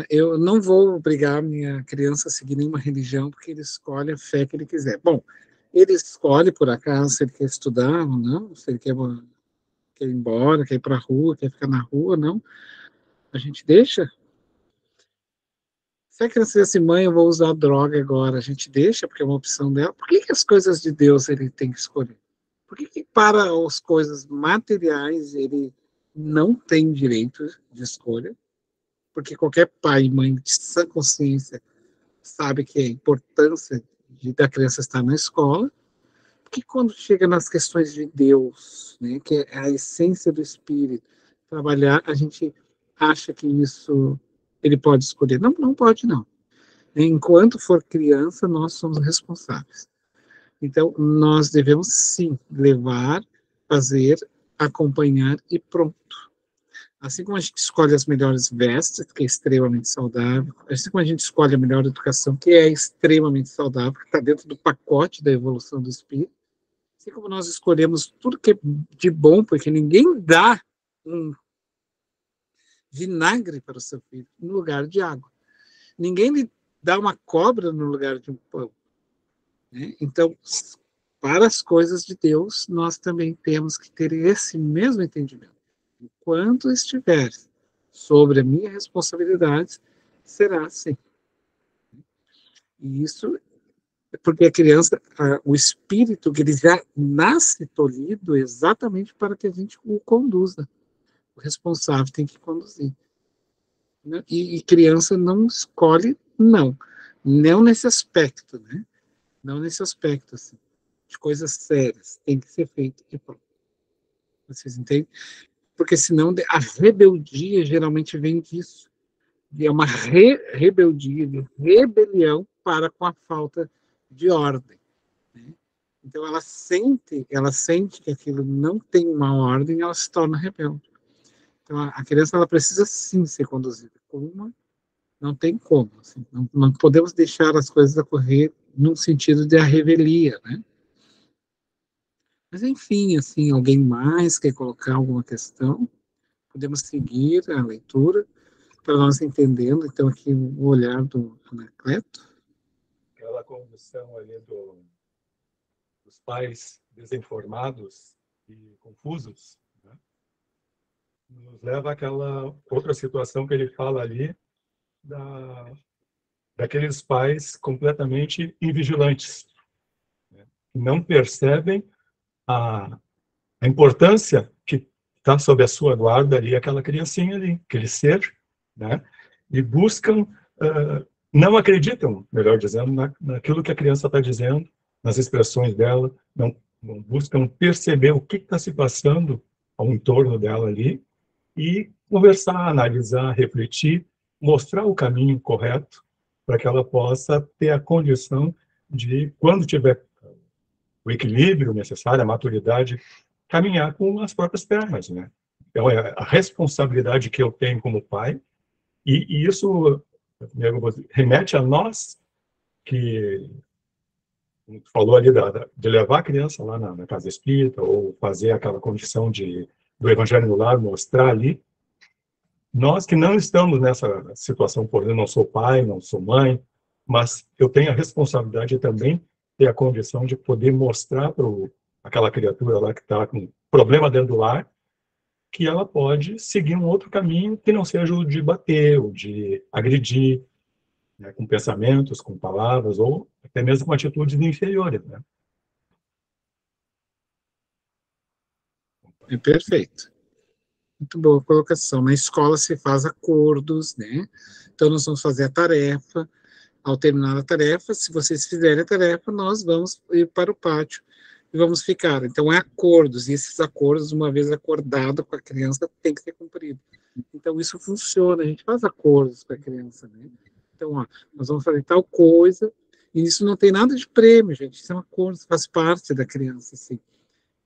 Eu não vou obrigar minha criança a seguir nenhuma religião, porque ele escolhe a fé que ele quiser. Bom, ele escolhe, por acaso, se ele quer estudar ou não, se ele quer ir embora, quer ir para a rua, quer ficar na rua, não. A gente deixa. Se a criança diz assim, mãe, eu vou usar droga agora, a gente deixa, porque é uma opção dela. Por que as coisas de Deus ele tem que escolher? Por que para as coisas materiais ele não tem direito de escolha? Porque qualquer pai e mãe de sã consciência sabe que a importância da criança estar na escola, porque quando chega nas questões de Deus, né, que é a essência do espírito, trabalhar, a gente acha que isso ele pode escolher. Não, não pode, não. Enquanto for criança, nós somos responsáveis. Então, nós devemos, sim, levar, fazer, acompanhar e pronto. Assim como a gente escolhe as melhores vestes, que é extremamente saudável, assim como a gente escolhe a melhor educação, que é extremamente saudável, que está dentro do pacote da evolução do espírito, assim como nós escolhemos tudo que é de bom, porque ninguém dá um vinagre para o seu filho no lugar de água. Ninguém lhe dá uma cobra no lugar de um pão. Né? Então, para as coisas de Deus, nós também temos que ter esse mesmo entendimento. Enquanto estiver sobre a minha responsabilidade, será assim. E isso é porque a criança, o espírito, que ele já nasce tolhido exatamente para que a gente o conduza. O responsável tem que conduzir. Né? E criança não escolhe, não. Não nesse aspecto, né? Não nesse aspecto, assim, de coisas sérias. Tem que ser feito e pronto. Vocês entendem? Porque senão a rebeldia geralmente vem disso. E é uma rebeldia, de rebelião para com a falta de ordem. Né? Então ela sente que aquilo não tem uma ordem, ela se torna rebelde. Então a criança ela precisa sim ser conduzida. Não tem como. Assim, não podemos deixar as coisas ocorrer num sentido de a revelia, né? Mas enfim, assim, alguém mais quer colocar alguma questão? Podemos seguir a leitura para nós entendendo, então, aqui o olhar do Anacleto. Aquela condição ali dos pais desinformados e confusos, né? Nos leva àquela outra situação que ele fala ali, daqueles pais completamente invigilantes, né? Que não percebem a importância que está sob a sua guarda ali aquela criancinha ali, aquele ser, né? E buscam, não acreditam, melhor dizendo, naquilo que a criança está dizendo, nas expressões dela, não buscam perceber o que está se passando ao entorno dela ali e conversar, analisar, refletir, mostrar o caminho correto para que ela possa ter a condição de, quando tiver o equilíbrio necessário, a maturidade, caminhar com as próprias pernas, né? Então, é a responsabilidade que eu tenho como pai, e isso remete a nós que, como tu falou ali, de levar a criança lá na casa espírita, ou fazer aquela condição do evangelho no lar, mostrar ali. Nós que não estamos nessa situação, por exemplo, não sou pai, não sou mãe, mas eu tenho a responsabilidade de também ter a condição de poder mostrar para aquela criatura lá que está com problema dentro do lar, que ela pode seguir um outro caminho que não seja o de bater, o de agredir, né, com pensamentos, com palavras, ou até mesmo com atitudes inferiores, né? É perfeito. Muito boa colocação. Na escola se faz acordos, né? Então, nós vamos fazer a tarefa. Ao terminar a tarefa, se vocês fizerem a tarefa, nós vamos ir para o pátio e vamos ficar. Então, é acordos. E esses acordos, uma vez acordado com a criança, tem que ser cumprido. Então, isso funciona. A gente faz acordos com a criança, né? Então, ó, nós vamos fazer tal coisa. E isso não tem nada de prêmio, gente. Isso é um acordo, faz parte da criança, assim.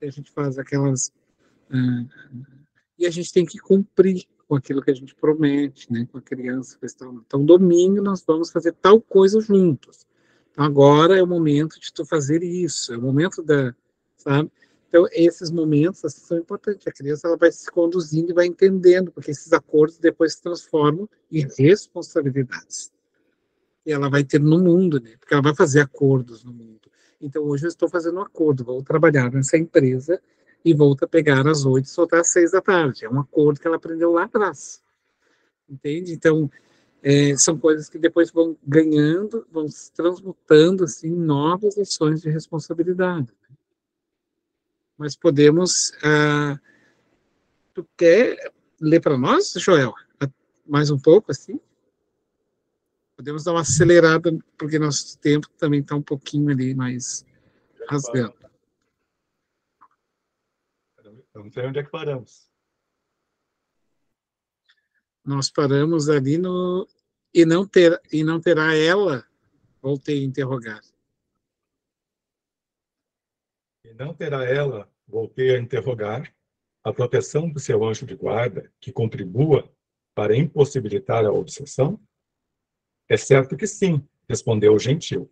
E a gente faz aquelas... e a gente tem que cumprir com aquilo que a gente promete, né, com a criança. Então, domingo nós vamos fazer tal coisa juntos. Então, agora é o momento de tu fazer isso, é o momento sabe? Então, esses momentos assim, são importantes. A criança ela vai se conduzindo e vai entendendo, porque esses acordos depois se transformam em responsabilidades. E ela vai ter no mundo, né, porque ela vai fazer acordos no mundo. Então, hoje eu estou fazendo um acordo, vou trabalhar nessa empresa e volta a pegar às 8 e soltar às 6 da tarde. É um acordo que ela aprendeu lá atrás. Entende? Então, são coisas que depois vão ganhando, vão se transmutando, assim, em novas ações de responsabilidade. Mas podemos... tu quer ler para nós, Joel? Mais um pouco, assim? Podemos dar uma acelerada, porque nosso tempo também está um pouquinho ali mais rasgando. Eu não sei onde é que paramos. Nós paramos ali no... E não terá ela, voltei a interrogar. E não terá ela, voltei a interrogar, a proteção do seu anjo de guarda que contribua para impossibilitar a obsessão? É certo que sim, respondeu o gentil.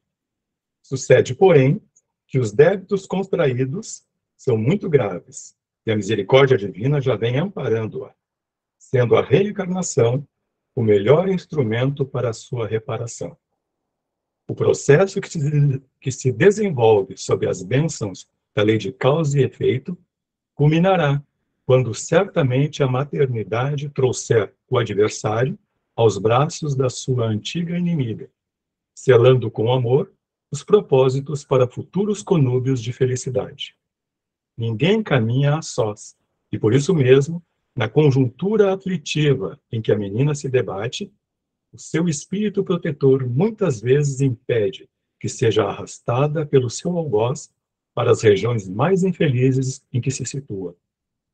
Sucede, porém, que os débitos contraídos são muito graves, e a misericórdia divina já vem amparando-a, sendo a reencarnação o melhor instrumento para a sua reparação. O processo que se desenvolve sob as bênçãos da lei de causa e efeito culminará quando certamente a maternidade trouxer o adversário aos braços da sua antiga inimiga, selando com amor os propósitos para futuros conúbios de felicidade. Ninguém caminha a sós, e por isso mesmo, na conjuntura aflitiva em que a menina se debate, o seu espírito protetor muitas vezes impede que seja arrastada pelo seu algoz para as regiões mais infelizes em que se situa,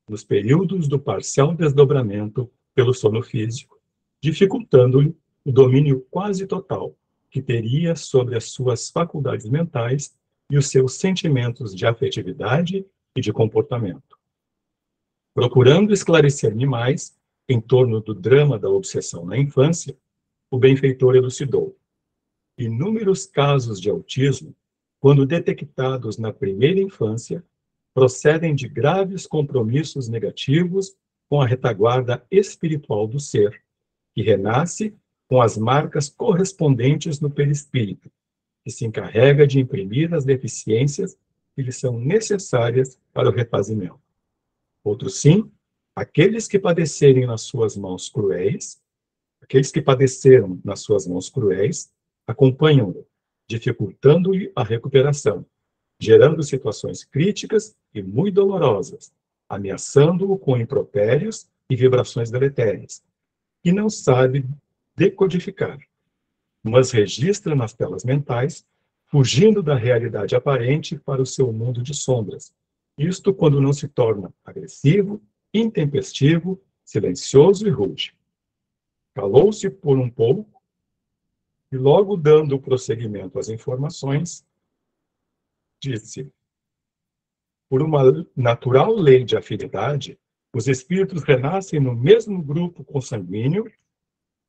nos períodos do parcial desdobramento pelo sono físico, dificultando-lhe o domínio quase total que teria sobre as suas faculdades mentais e os seus sentimentos de afetividade e de comportamento. Procurando esclarecer-me mais em torno do drama da obsessão na infância, o benfeitor elucidou. Inúmeros casos de autismo, quando detectados na primeira infância, procedem de graves compromissos negativos com a retaguarda espiritual do ser, que renasce com as marcas correspondentes no perispírito, que se encarrega de imprimir as deficiências que lhe são necessárias para o refazimento. Outros sim, aqueles que padeceram nas suas mãos cruéis, acompanham-no, dificultando-lhe a recuperação, gerando situações críticas e muito dolorosas, ameaçando-o com impropérios e vibrações deletérias, que não sabe decodificar, mas registra nas telas mentais, fugindo da realidade aparente para o seu mundo de sombras. Isto quando não se torna agressivo, intempestivo, silencioso e rude. Calou-se por um pouco e, logo dando prosseguimento às informações, disse: por uma natural lei de afinidade, os espíritos renascem no mesmo grupo consanguíneo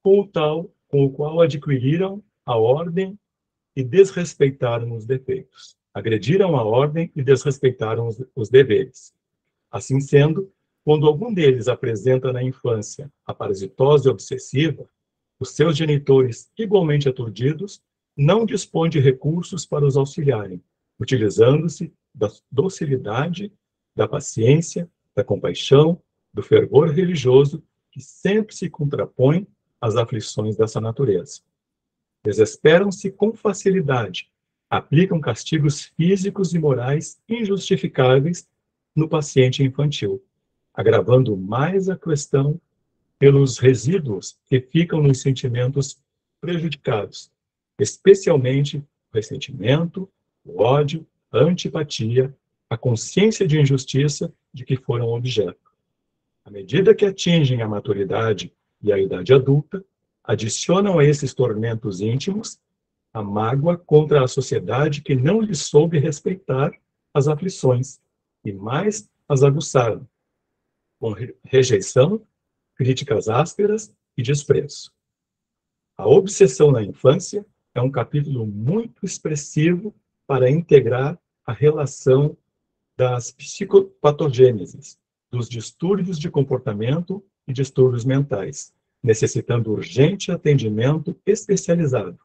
com o qual adquiriram a ordem e desrespeitaram os defeitos. Agrediram a ordem e desrespeitaram os deveres. Assim sendo, quando algum deles apresenta na infância a parasitose obsessiva, os seus genitores, igualmente aturdidos, não dispõem de recursos para os auxiliarem, utilizando-se da docilidade, da paciência, da compaixão, do fervor religioso, que sempre se contrapõe às aflições dessa natureza. Desesperam-se com facilidade, aplicam castigos físicos e morais injustificáveis no paciente infantil, agravando mais a questão pelos resíduos que ficam nos sentimentos prejudicados, especialmente o ressentimento, o ódio, a antipatia, a consciência de injustiça de que foram objeto. À medida que atingem a maturidade e a idade adulta, adicionam a esses tormentos íntimos a mágoa contra a sociedade que não lhes soube respeitar as aflições e mais as aguçaram, com rejeição, críticas ásperas e desprezo. A obsessão na infância é um capítulo muito expressivo para integrar a relação das psicopatogêneses, dos distúrbios de comportamento e distúrbios mentais, necessitando urgente atendimento especializado,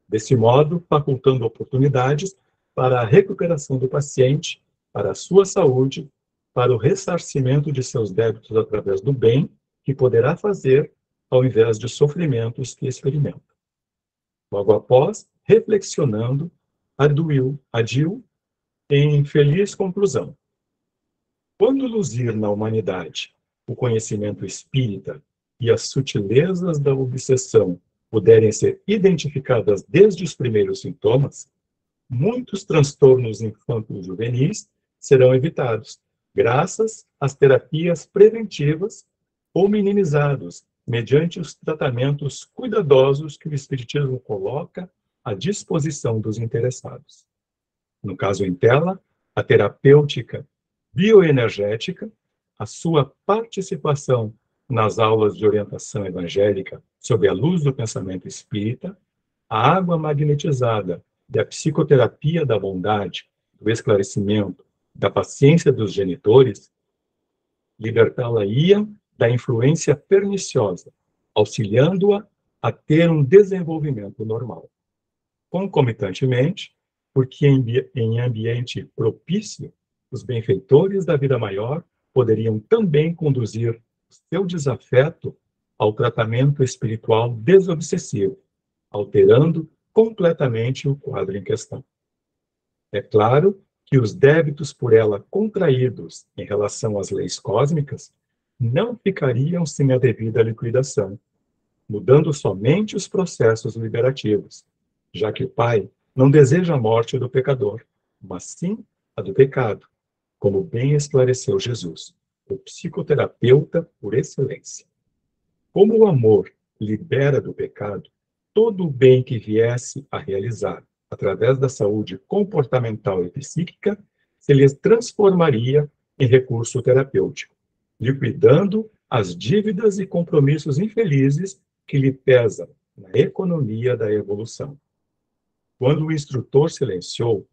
desse modo facultando oportunidades para a recuperação do paciente, para a sua saúde, para o ressarcimento de seus débitos através do bem que poderá fazer, ao invés de sofrimentos que experimenta. Logo após, reflexionando, adiu em feliz conclusão. Quando luzir na humanidade o conhecimento espírita e as sutilezas da obsessão puderem ser identificadas desde os primeiros sintomas, muitos transtornos infantos juvenis serão evitados, graças às terapias preventivas ou minimizados, mediante os tratamentos cuidadosos que o Espiritismo coloca à disposição dos interessados. No caso em tela, a terapêutica bioenergética, a sua participação nas aulas de orientação evangélica sob a luz do pensamento espírita, a água magnetizada da psicoterapia da bondade, do esclarecimento, da paciência dos genitores, libertá-la-ia da influência perniciosa, auxiliando-a a ter um desenvolvimento normal. Concomitantemente, porque em ambiente propício, os benfeitores da vida maior poderiam também conduzir o seu desafeto ao tratamento espiritual desobsessivo, alterando completamente o quadro em questão. É claro que os débitos por ela contraídos em relação às leis cósmicas não ficariam sem a devida liquidação, mudando somente os processos liberativos, já que o Pai não deseja a morte do pecador, mas sim a do pecado, como bem esclareceu Jesus, o psicoterapeuta por excelência. Como o amor libera do pecado, todo o bem que viesse a realizar através da saúde comportamental e psíquica se lhes transformaria em recurso terapêutico, liquidando as dívidas e compromissos infelizes que lhe pesam na economia da evolução. Quando o instrutor silenciou,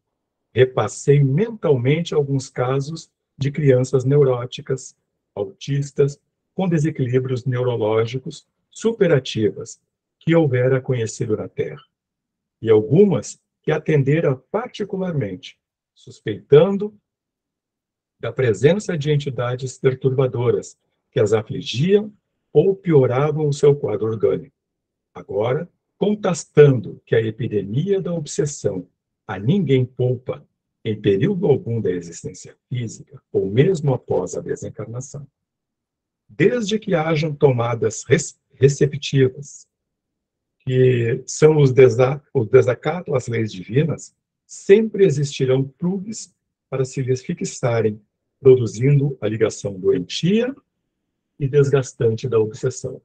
repassei mentalmente alguns casos de crianças neuróticas, autistas, com desequilíbrios neurológicos, superativas, que houvera conhecido na Terra, e algumas que atendera particularmente, suspeitando da presença de entidades perturbadoras que as afligiam ou pioravam o seu quadro orgânico. Agora, contestando que a epidemia da obsessão a ninguém poupa em período algum da existência física, ou mesmo após a desencarnação. Desde que hajam tomadas receptivas, que são os desacatos às leis divinas, sempre existirão clubes para se lhes fixarem, produzindo a ligação doentia e desgastante da obsessão.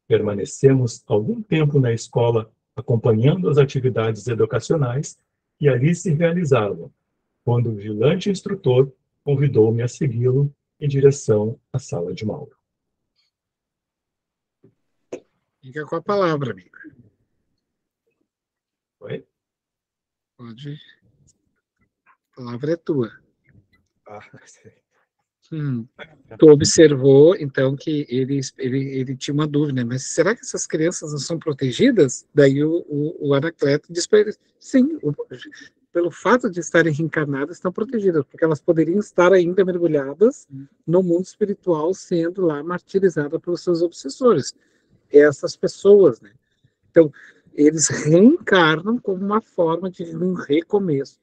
Permanecemos algum tempo na escola acompanhando as atividades educacionais que ali se realizavam, quando o vigilante instrutor convidou-me a segui-lo em direção à sala de Mauro. Fica com a palavra, amigo. Oi? Pode. A palavra é tua. Tu observou, então, que ele tinha uma dúvida, mas será que essas crianças não são protegidas? Daí o Anacleto diz para ele, sim, pelo fato de estarem reencarnadas, estão protegidas, porque elas poderiam estar ainda mergulhadas no mundo espiritual, sendo lá martirizadas pelos seus obsessores. Essas pessoas, né? Então, eles reencarnam como uma forma de um recomeço.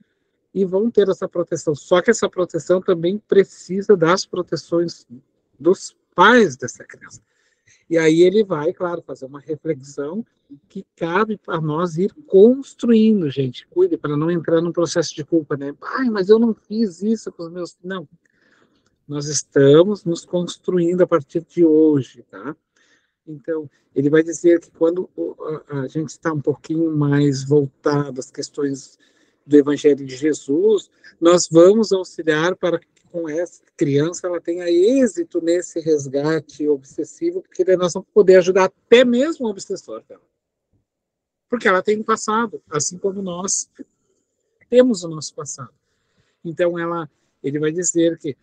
E vão ter essa proteção. Só que essa proteção também precisa das proteções dos pais dessa criança. E aí ele vai, claro, fazer uma reflexão que cabe para nós ir construindo, gente. Cuide para não entrar num processo de culpa, né? Ai, mas eu não fiz isso com os meus... Não. Nós estamos nos construindo a partir de hoje, tá? Então, ele vai dizer que quando a gente está um pouquinho mais voltado às questões do Evangelho de Jesus, nós vamos auxiliar para que com essa criança ela tenha êxito nesse resgate obsessivo, porque daí nós vamos poder ajudar até mesmo o obsessor dela. Porque ela tem um passado, assim como nós temos o nosso passado. Então, ele vai dizer que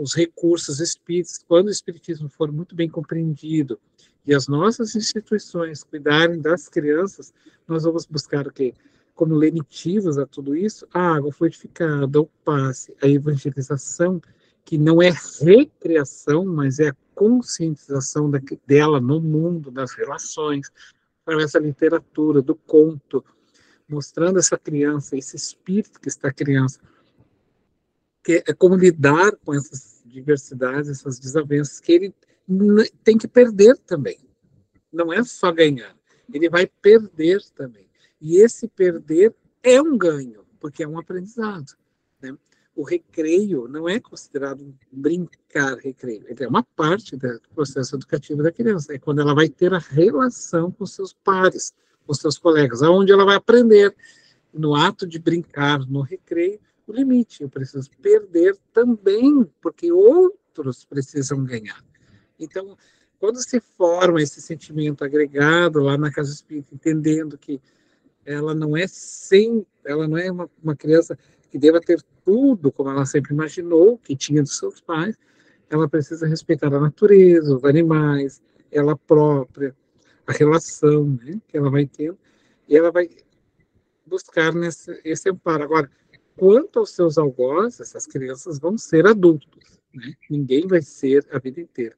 os recursos espíritas, quando o espiritismo for muito bem compreendido e as nossas instituições cuidarem das crianças, nós vamos buscar o quê? Como lenitivos a tudo isso, a água fluidificada, o passe, a evangelização, que não é recriação, mas é a conscientização dela no mundo, das relações, através da literatura, do conto, mostrando essa criança, esse espírito que está criança, que é como lidar com essas diversidades, essas desavenças, que ele tem que perder também. Não é só ganhar, ele vai perder também. E esse perder é um ganho, porque é um aprendizado, né? O recreio não é considerado um brincar recreio, ele é uma parte do processo educativo da criança, é quando ela vai ter a relação com seus pares, com seus colegas, aonde ela vai aprender, no ato de brincar, no recreio, o limite. Eu preciso perder também, porque outros precisam ganhar. Então, quando se forma esse sentimento agregado lá na casa espírita, entendendo que ela não é uma criança que deva ter tudo como ela sempre imaginou, que tinha dos seus pais, ela precisa respeitar a natureza, os animais, ela própria, a relação, né, que ela vai ter, e ela vai buscar esse amparo. Agora, quanto aos seus algozes, essas crianças vão ser adultos, né? Ninguém vai ser a vida inteira.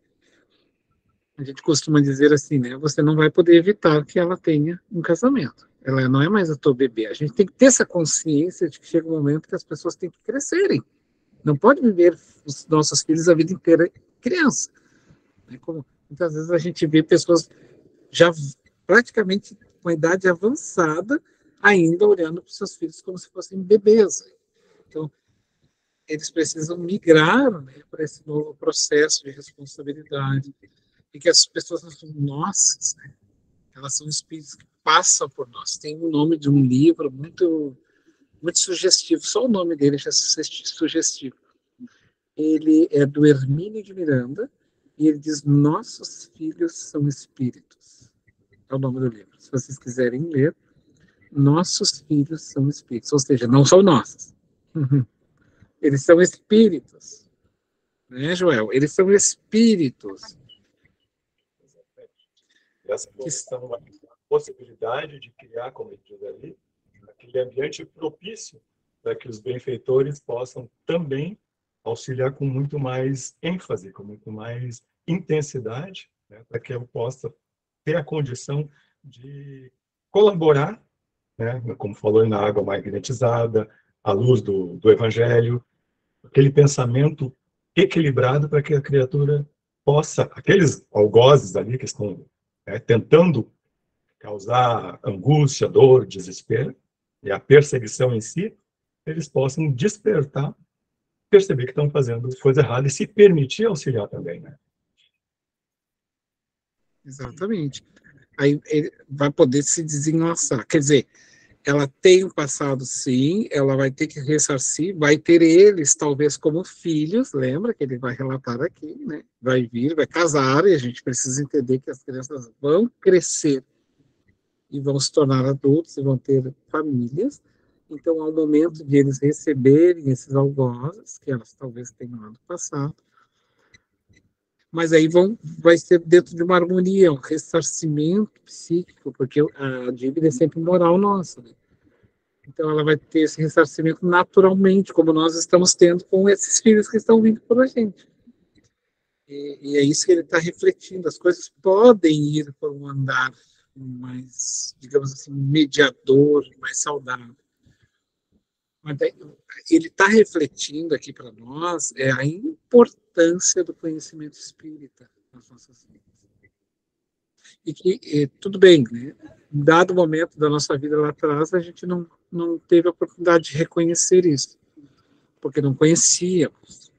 A gente costuma dizer assim, né? Você não vai poder evitar que ela tenha um casamento. Ela não é mais a tua bebê. A gente tem que ter essa consciência de que chega um momento que as pessoas têm que crescerem. Não pode viver os nossos filhos a vida inteira criança. Né? Como muitas vezes a gente vê pessoas já praticamente com a idade avançada, ainda olhando para os seus filhos como se fossem bebês. Então, eles precisam migrar, né, para esse novo processo de responsabilidade. E que as pessoas não são nossas, né? Elas são espíritos que passam por nós. Tem o nome de um livro muito, muito sugestivo, só o nome dele já é sugestivo. Ele é do Hermínio de Miranda, e ele diz: Nossos filhos são espíritos. É o nome do livro. Se vocês quiserem ler, Nossos filhos são espíritos, ou seja, não são nossos. Eles são espíritos. Né, Joel? Eles são espíritos. Essa questão, a possibilidade de criar, como ele diz ali, aquele ambiente propício para que os benfeitores possam também auxiliar com muito mais ênfase, com muito mais intensidade, né, para que eu possa ter a condição de colaborar, né, como falou, na água magnetizada, à luz do Evangelho, aquele pensamento equilibrado para que a criatura possa, aqueles algozes ali que estão tentando causar angústia, dor, desespero, e a perseguição em si, eles possam despertar, perceber que estão fazendo coisa errada e se permitir auxiliar também, né? Exatamente. Aí ele vai poder se desenlaçar. Quer dizer, ela tem um passado, sim, ela vai ter que ressarcir, vai ter eles, talvez, como filhos, lembra que ele vai relatar aqui, né? Vai vir, vai casar, e a gente precisa entender que as crianças vão crescer e vão se tornar adultos e vão ter famílias. Então, há um momento de eles receberem esses algozes, que elas talvez tenham lá no passado, mas aí vai ser dentro de uma harmonia, um ressarcimento psíquico, porque a dívida é sempre moral nossa, né? Então, ela vai ter esse ressarcimento naturalmente, como nós estamos tendo com esses filhos que estão vindo por a gente. E é isso que ele está refletindo. As coisas podem ir por um andar mais, digamos assim, mediador, mais saudável. Mas ele está refletindo aqui para nós a importância do conhecimento espírita nas nossas vidas. E que, tudo bem, né? Dado o momento da nossa vida lá atrás, a gente não teve a oportunidade de reconhecer isso, porque não conhecíamos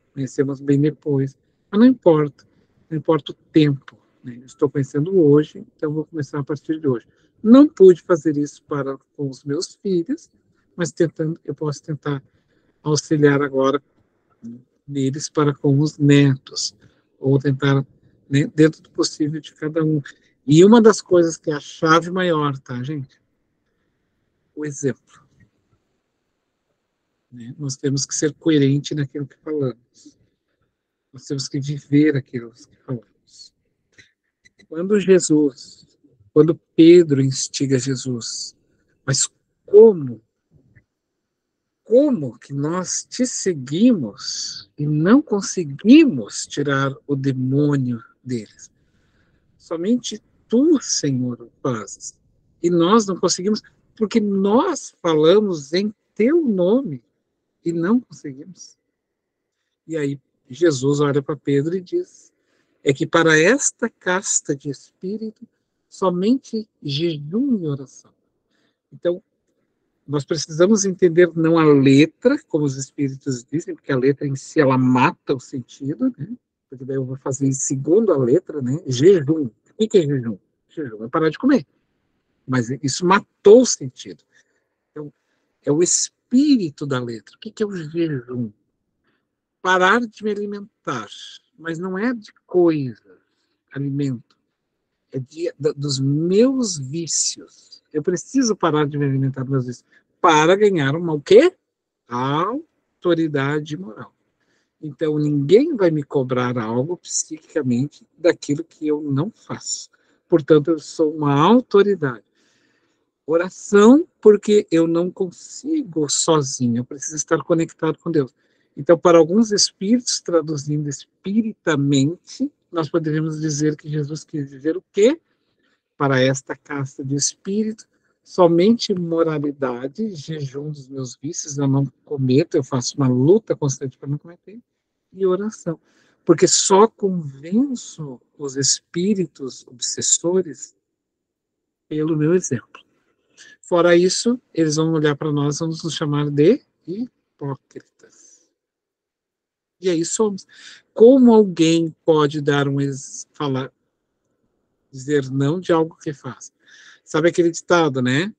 bem depois. Mas não importa o tempo, né? Estou conhecendo hoje, então vou começar a partir de hoje. Não pude fazer isso com os meus filhos, mas eu posso tentar auxiliar agora neles para com os netos, ou tentar, né, dentro do possível de cada um. E uma das coisas que é a chave maior, tá, gente? O exemplo. Né? Nós temos que ser coerente naquilo que falamos. Nós temos que viver aquilo que falamos. Quando Pedro instiga Jesus, mas como que nós te seguimos e não conseguimos tirar o demônio deles? Somente tu, Senhor, o fazes. E nós não conseguimos, porque nós falamos em teu nome e não conseguimos. E aí Jesus olha para Pedro e diz, é que para esta casta de espírito, somente jejum e oração. Então, nós precisamos entender não a letra, como os espíritos dizem, porque a letra em si, ela mata o sentido, né? Porque daí eu vou fazer segundo a letra, né? Jejum. O que é jejum? Jejum é parar de comer. Mas isso matou o sentido. Então, é o espírito da letra. O que é o jejum? Parar de me alimentar. Mas não é de coisa, alimento. É dos meus vícios. Eu preciso parar de me alimentar dos meus vícios para ganhar o quê? Autoridade moral. Então, ninguém vai me cobrar algo psiquicamente daquilo que eu não faço. Portanto, eu sou uma autoridade. Oração, porque eu não consigo sozinho, eu preciso estar conectado com Deus. Então, para alguns espíritos, traduzindo espiritamente, nós poderíamos dizer que Jesus quis dizer o quê? Para esta casta de espírito, somente moralidade, jejum dos meus vícios, eu não cometo, eu faço uma luta constante para não cometer, e oração. Porque só convenço os espíritos obsessores pelo meu exemplo. Fora isso, eles vão olhar para nós e vão nos chamar de hipócritas. E aí somos. Como alguém pode dizer não de algo que faz? Sabe aquele ditado, né?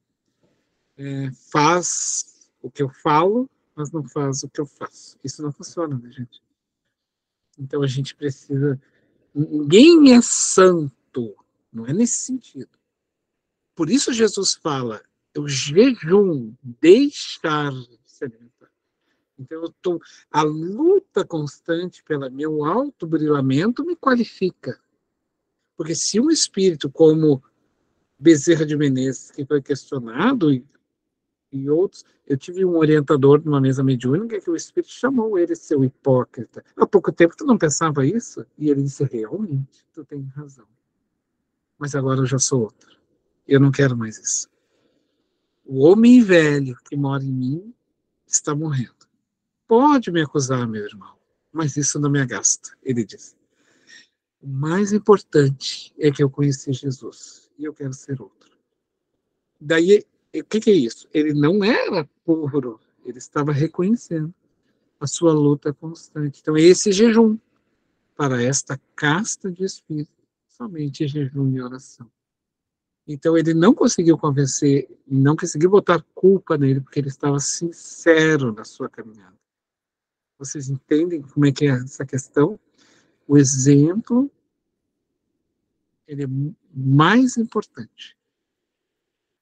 Faz o que eu falo, mas não faz o que eu faço. Isso não funciona, né, gente? Então a gente precisa... Ninguém é santo, não é nesse sentido. Por isso Jesus fala, o jejum, deixar de se alimentar. Então a luta constante pelo meu autobrilhamento me qualifica. Porque se um espírito como Bezerra de Menezes, que foi questionado, e outros, eu tive um orientador numa mesa mediúnica que o espírito chamou ele seu hipócrita. Há pouco tempo tu não pensava isso? E ele disse, realmente, tu tem razão. Mas agora eu já sou outro. Eu não quero mais isso. O homem velho que mora em mim está morrendo. Pode me acusar, meu irmão, mas isso não me agasta, ele disse. O mais importante é que eu conheci Jesus e eu quero ser outro. Daí, o que é isso? Ele não era puro, ele estava reconhecendo a sua luta constante. Então, esse jejum para esta casta de espírito, somente jejum e oração. Então, ele não conseguiu convencer, não conseguiu botar culpa nele, porque ele estava sincero na sua caminhada. Vocês entendem como é que é essa questão? O exemplo, ele é mais importante.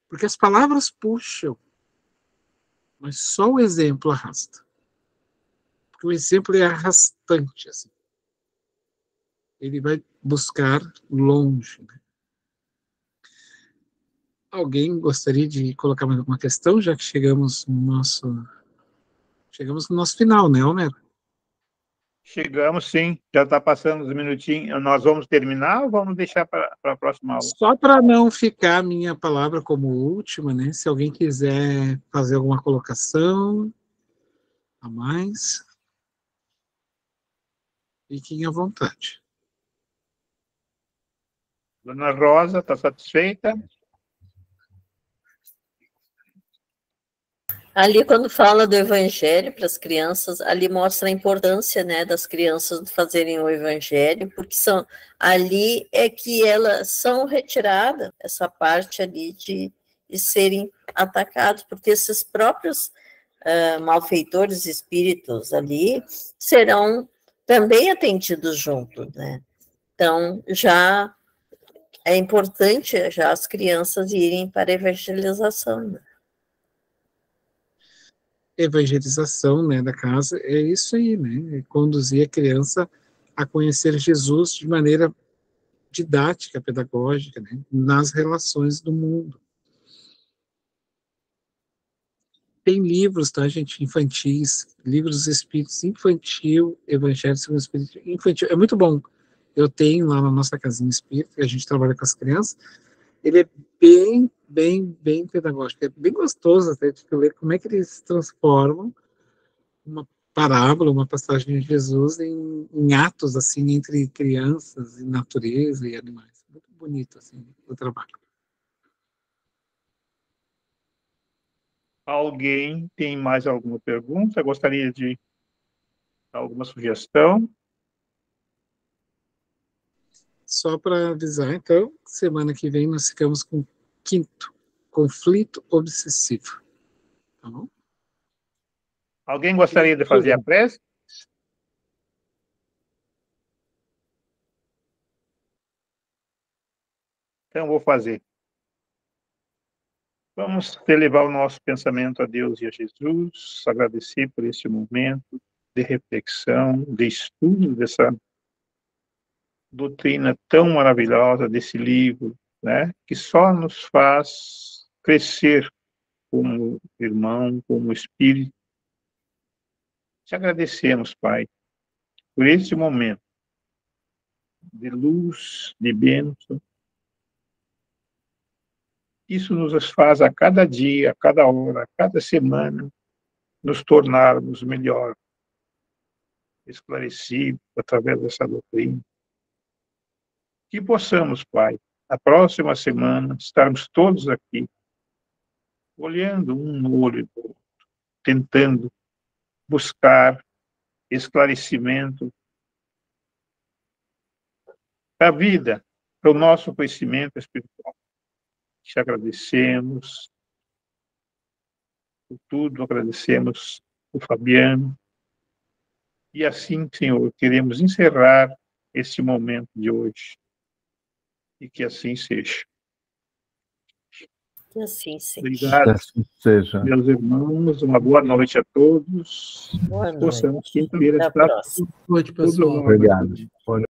Porque as palavras puxam, mas só o exemplo arrasta. Porque o exemplo é arrastante, assim. Ele vai buscar longe, né? Alguém gostaria de colocar mais alguma questão, já que chegamos no nosso final, né, Homero? Chegamos, sim. Já está passando uns minutinhos. Nós vamos terminar ou vamos deixar para a próxima aula? Só para não ficar a minha palavra como última, né? Se alguém quiser fazer alguma colocação a mais, fiquem à vontade. Dona Rosa, está satisfeita? Ali, quando fala do evangelho para as crianças, ali mostra a importância, né, das crianças fazerem o evangelho, porque ali é que elas são retiradas, essa parte ali de serem atacados, porque esses próprios malfeitores, espíritos ali, serão também atendidos junto, né? Então, já é importante já as crianças irem para a evangelização, né? Evangelização, né, da casa, é isso aí, né? É conduzir a criança a conhecer Jesus de maneira didática, pedagógica, né, nas relações do mundo. Tem livros, tá, gente, infantis, livros espíritos infantil, evangelho segundo o espírito infantil, é muito bom. Eu tenho lá na nossa casinha espírita, que a gente trabalha com as crianças, ele é bem pedagógico, é bem gostoso até de ler como é que eles transformam uma parábola, uma passagem de Jesus em atos, assim, entre crianças e natureza e animais. Muito bonito, assim, o trabalho. Alguém tem mais alguma pergunta? Gostaria de alguma sugestão? Só para avisar, então, semana que vem nós ficamos com o 5º, conflito obsessivo. Tá bom? Alguém gostaria de fazer a prece? Então, vou fazer. Vamos elevar o nosso pensamento a Deus e a Jesus, agradecer por este momento de reflexão, de estudo dessa doutrina tão maravilhosa, desse livro, né, que só nos faz crescer como irmão, como espírito. Te agradecemos, Pai, por este momento de luz, de bênção. Isso nos faz a cada dia, a cada hora, a cada semana, nos tornarmos melhor, esclarecidos através dessa doutrina. Que possamos, Pai, na próxima semana, estarmos todos aqui, olhando um no olho do outro, tentando buscar esclarecimento para a vida, para o nosso conhecimento espiritual. Te agradecemos por tudo, agradecemos o Fabiano. E assim, Senhor, queremos encerrar este momento de hoje. E que assim seja. Que assim seja. Obrigado, Que assim seja. meus irmãos. Uma boa noite a todos. Boa noite. Possamos quinta-feira Até a estar próxima. Boa noite, pessoal. Obrigado.